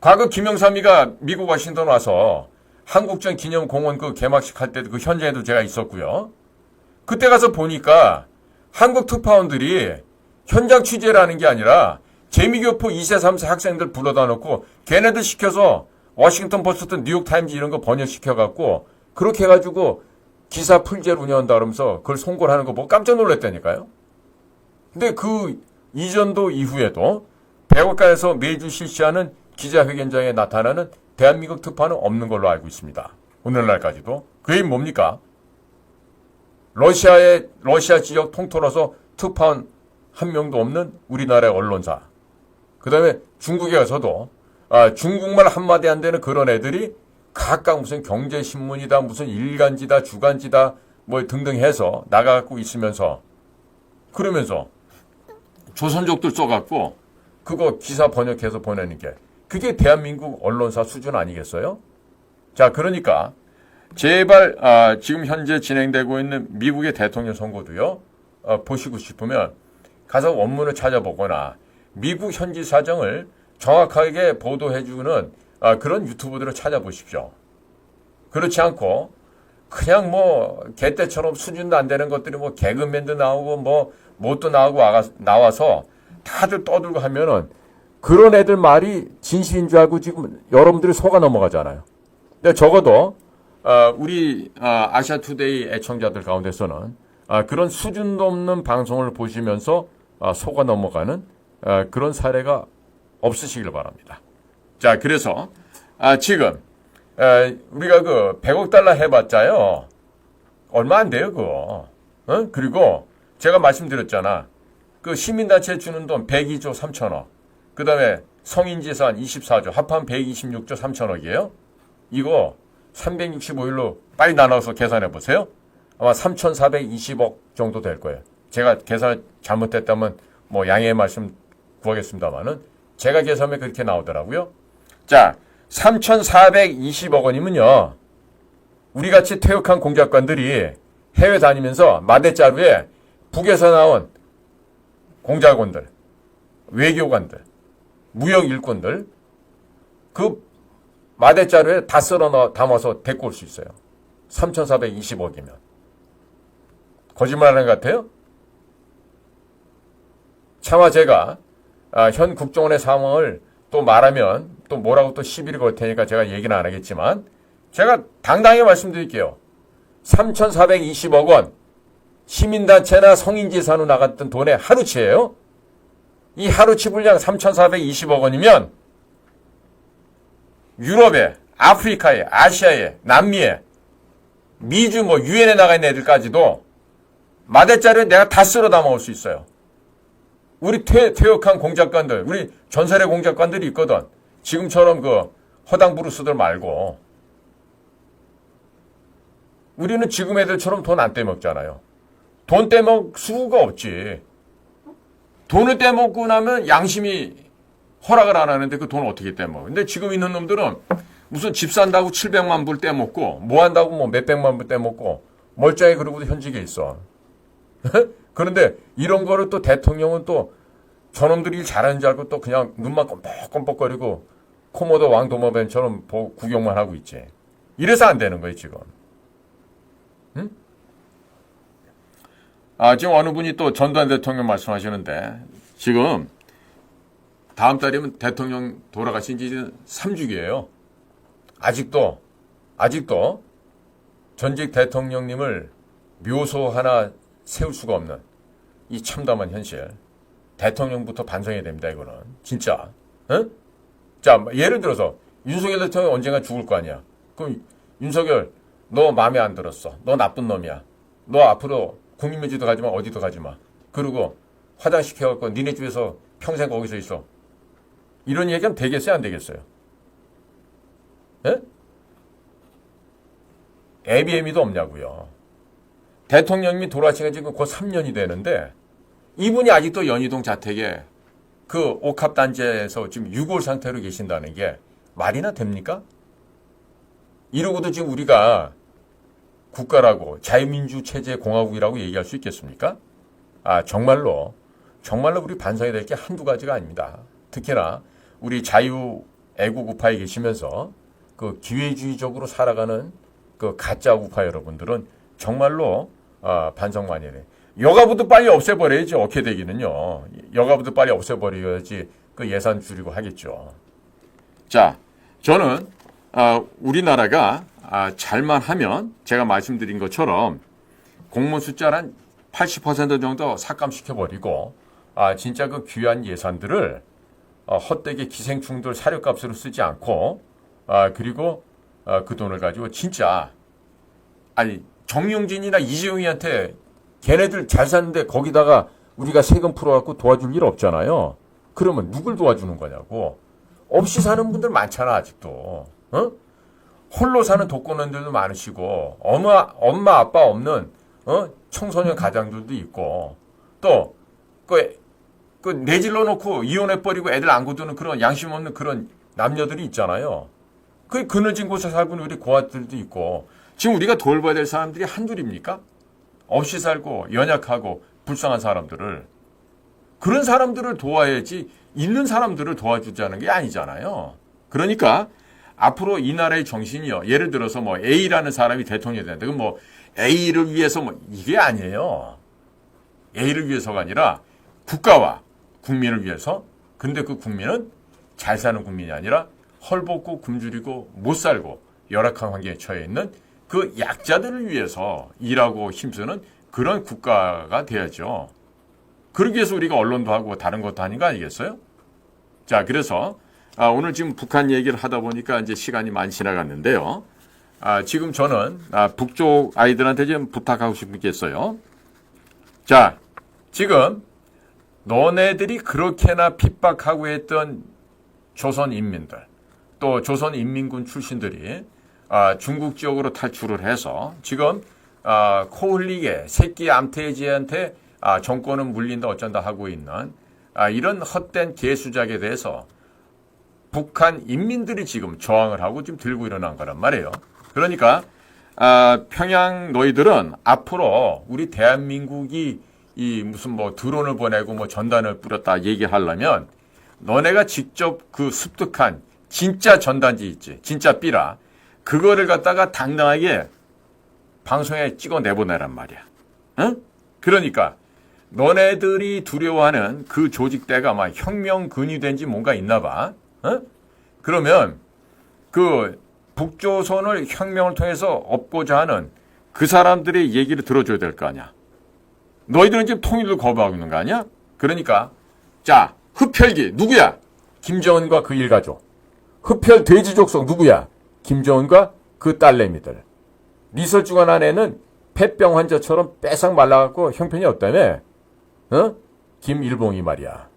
과거 김영삼이가 미국 워싱턴 와서 한국전 기념공원 그 개막식 할 때도 그 현장에도 제가 있었고요. 그때 가서 보니까 한국 특파원들이 현장 취재를 하는 게 아니라 재미교포 2세, 3세 학생들 불러다 놓고 걔네들 시켜서 워싱턴 포스트, 뉴욕 타임즈 이런 거 번역시켜갖고 그렇게 해가지고 기사 풀제를 운영한다 그러면서 그걸 송고를 하는 거 보고 깜짝 놀랐다니까요. 근데 그 이전도 이후에도 백악관에서 매주 실시하는 기자회견장에 나타나는 대한민국 특파원은 없는 걸로 알고 있습니다. 오늘날까지도. 그게 뭡니까? 러시아 지역 통틀어서 특파원 한 명도 없는 우리나라의 언론사. 그 다음에 중국에 가서도 중국말 한마디 안 되는 그런 애들이 각각 무슨 경제신문이다, 무슨 일간지다, 주간지다 뭐 등등 해서 나가갖고 있으면서 그러면서 조선족들 써갖고 그거 기사 번역해서 보내는 게 그게 대한민국 언론사 수준 아니겠어요? 자, 그러니까 제발 지금 현재 진행되고 있는 미국의 대통령 선거도요. 보시고 싶으면 가서 원문을 찾아보거나 미국 현지 사정을 정확하게 보도해주는 그런 유튜브들을 찾아보십시오. 그렇지 않고 그냥 뭐 개떼처럼 수준도 안 되는 것들이 뭐 개그맨도 나오고 뭐 뭣도 나와서 다들 떠들고 하면은 그런 애들 말이 진실인 줄 알고 지금 여러분들이 속아 넘어가잖아요. 근데 적어도 우리 아시아투데이 애청자들 가운데서는 그런 수준도 없는 방송을 보시면서 속아 넘어가는 그런 사례가 없으시길 바랍니다. 자, 그래서 지금 우리가 그 100억 달러 해봤자요 얼마 안 돼요 그거. 그리고 제가 말씀드렸잖아. 그 시민단체에 주는 돈 102조 3천억. 그 다음에 성인재산 24조 합하면 126조 3천억이에요. 이거 365일로 빨리 나눠서 계산해 보세요. 아마 3,420억 정도 될 거예요. 제가 계산을 잘못했다면 뭐 양해의 말씀 구하겠습니다만은 제가 계산에 그렇게 나오더라고요. 자, 3,420억 원이면요. 우리같이 퇴역한 공작관들이 해외 다니면서 마대자루에 북에서 나온 공작원들, 외교관들, 무역 일꾼들 그 마대자루에 다 썰어 담아서 데리고 올 수 있어요. 3,420억이면. 거짓말하는 것 같아요? 차마 제가 현 국정원의 상황을 또 말하면 또 뭐라고 또 시비를 걸 테니까 제가 얘기는 안 하겠지만 제가 당당히 말씀드릴게요. 3,420억 원 시민단체나 성인지산으로 나갔던 돈의 하루치예요. 이 하루치 분량 3,420억 원이면 유럽에, 아프리카에, 아시아에, 남미에, 미주 뭐 유엔에 나가 있는 애들까지도 마대자루에 내가 다 쓸어 담아올 수 있어요. 우리 퇴역한 공작관들, 우리 전설의 공작관들이 있거든. 지금처럼 그 허당 브루스들 말고. 우리는 지금 애들처럼 돈 안 떼먹잖아요. 돈 떼먹을 수가 없지. 돈을 떼먹고 나면 양심이 허락을 안 하는데 그 돈을 어떻게 떼먹어. 근데 지금 있는 놈들은 무슨 집 산다고 700만 불 떼먹고 뭐 한다고 뭐 몇백만 불 떼먹고 멀쩡히 그러고도 현직에 있어. 그런데 이런 거를 또 대통령은 또 저놈들이 일 잘하는 줄 알고 또 그냥 눈만 껌뻑껌뻑거리고 코모도 왕도마뱀처럼 구경만 하고 있지. 이래서 안 되는 거예요 지금. 응? 지금 어느 분이 또 전두환 대통령 말씀하시는데 지금 다음 달이면 대통령 돌아가신 지 3주기예요. 아직도 전직 대통령님을 묘소 하나 세울 수가 없는 이 참담한 현실. 대통령부터 반성해야 됩니다. 이거는 진짜. 응? 자, 예를 들어서 윤석열 대통령이 언젠가 죽을 거 아니야. 그럼 윤석열, 너 마음에 안 들었어. 너 나쁜 놈이야. 너 앞으로 국민묘지도 가지 마, 어디도 가지 마. 그리고 화장시켜갖고 니네 집에서 평생 거기서 있어. 이런 얘기하면 되겠어요, 안 되겠어요? 예? 애비애미도 없냐고요. 대통령님이 돌아가신 지 지금 곧 3년이 되는데 이분이 아직도 연희동 자택에 그 옥합단지에서 지금 유골 상태로 계신다는 게 말이나 됩니까? 이러고도 지금 우리가 국가라고 자유민주 체제 공화국이라고 얘기할 수 있겠습니까? 정말로 우리 반성해야 될 게 한두 가지가 아닙니다. 특히나 우리 자유 애국 우파에 계시면서 그 기회주의적으로 살아가는 그 가짜 우파 여러분들은 정말로 반성 많이 해야 돼요. 여가부도 빨리 없애버려야지. 어떻게 되기는요. 여가부도 빨리 없애버려야지 그 예산 줄이고 하겠죠. 자, 저는 우리나라가 잘만 하면 제가 말씀드린 것처럼 공무원 숫자를 한 80% 정도 삭감시켜버리고 진짜 그 귀한 예산들을 헛되게 기생충들 사료값으로 쓰지 않고 그리고 그 돈을 가지고 진짜 정용진이나 이재용이한테 걔네들 잘 사는데 거기다가 우리가 세금 풀어갖고 도와줄 일 없잖아요. 그러면 누굴 도와주는 거냐고. 없이 사는 분들 많잖아 아직도. 어? 홀로 사는 독거노인들도 많으시고 엄마 아빠 없는 청소년 가장들도 있고 또 그 내질러 놓고 이혼해버리고 애들 안 거두는 그런 양심 없는 그런 남녀들이 있잖아요. 그 그늘진 곳에 살고 있는 우리 고아들도 있고 지금 우리가 돌봐야 될 사람들이 한둘입니까? 없이 살고 연약하고 불쌍한 사람들을 그런 사람들을 도와야지 있는 사람들을 도와주자는 게 아니잖아요. 그러니까 앞으로 이 나라의 정신이요. 예를 들어서 뭐 A라는 사람이 대통령이 되는데 그럼 뭐 A를 위해서 뭐 이게 아니에요. A를 위해서가 아니라 국가와 국민을 위해서. 근데 그 국민은 잘 사는 국민이 아니라 헐벗고 굶주리고 못 살고 열악한 환경에 처해 있는 그 약자들을 위해서 일하고 힘쓰는 그런 국가가 돼야죠. 그러기 위해서 우리가 언론도 하고 다른 것도 하는 거 아니겠어요? 자, 그래서 오늘 지금 북한 얘기를 하다 보니까 이제 시간이 많이 지나갔는데요. 지금 저는 북쪽 아이들한테 좀 부탁하고 싶은 게 있어요. 자, 지금 너네들이 그렇게나 핍박하고 했던 조선인민들 또 조선인민군 출신들이 중국 지역으로 탈출을 해서 지금 코 흘리게 새끼 암태지한테 정권은 물린다 어쩐다 하고 있는 이런 헛된 개수작에 대해서 북한 인민들이 지금 저항을 하고 지금 들고 일어난 거란 말이에요. 그러니까 평양 너희들은 앞으로 우리 대한민국이 이 무슨 뭐 드론을 보내고 뭐 전단을 뿌렸다 얘기하려면 너네가 직접 그 습득한 진짜 전단지 있지, 진짜 삐라 그거를 갖다가 당당하게 방송에 찍어 내보내란 말이야. 응? 그러니까 너네들이 두려워하는 그 조직대가 막 혁명 근위된 지 뭔가 있나 봐. 응? 그러면 그 북조선을 혁명을 통해서 업고자 하는 그 사람들의 얘기를 들어줘야 될 거 아니야. 너희들은 지금 통일을 거부하고 있는 거 아니야? 그러니까 자, 흡혈귀 누구야? 김정은과 그 일가족. 흡혈 돼지족속 누구야? 김정은과 그 딸내미들. 리설주간 아내는 폐병 환자처럼 빼싹 말라갖고 형편이 없다며? 김일봉이 말이야.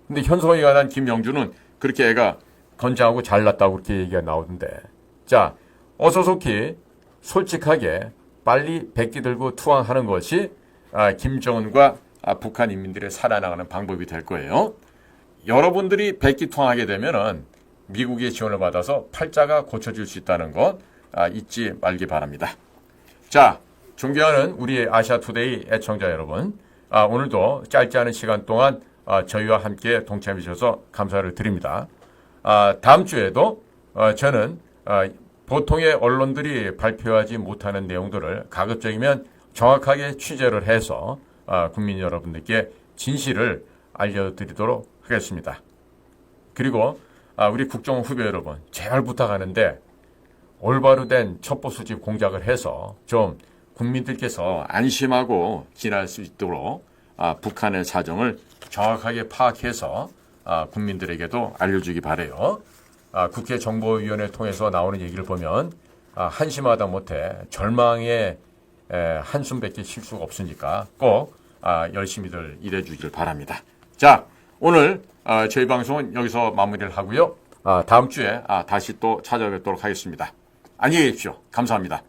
근데 현성이가 난 김영주는 그렇게 애가 건장하고 잘났다고 그렇게 얘기가 나오던데. 자, 어서 속히 솔직하게 빨리 백기 들고 투항하는 것이 김정은과 북한 인민들의 살아나가는 방법이 될 거예요. 여러분들이 백기 투항하게 되면은 미국의 지원을 받아서 팔자가 고쳐질 수 있다는 것 잊지 말기 바랍니다. 자, 존경하는 우리 아시아투데이 애청자 여러분, 오늘도 짧지 않은 시간 동안 저희와 함께 동참해 주셔서 감사를 드립니다. 다음 주에도 저는 보통의 언론들이 발표하지 못하는 내용들을 가급적이면 정확하게 취재를 해서 국민 여러분들께 진실을 알려드리도록 하겠습니다. 그리고 우리 국정 후배 여러분, 제발 부탁하는데 올바로 된 첩보 수집 공작을 해서 좀 국민들께서 안심하고 지날 수 있도록 북한의 사정을 정확하게 파악해서 국민들에게도 알려주기 바래요. 국회 정보위원회 통해서 나오는 얘기를 보면 한심하다 못해 절망의 한숨밖에 쉴 수가 없으니까 꼭 열심히들 일해주길 바랍니다. 자, 오늘 저희 방송은 여기서 마무리를 하고요. 다음 주에 다시 또 찾아뵙도록 하겠습니다. 안녕히 계십시오. 감사합니다.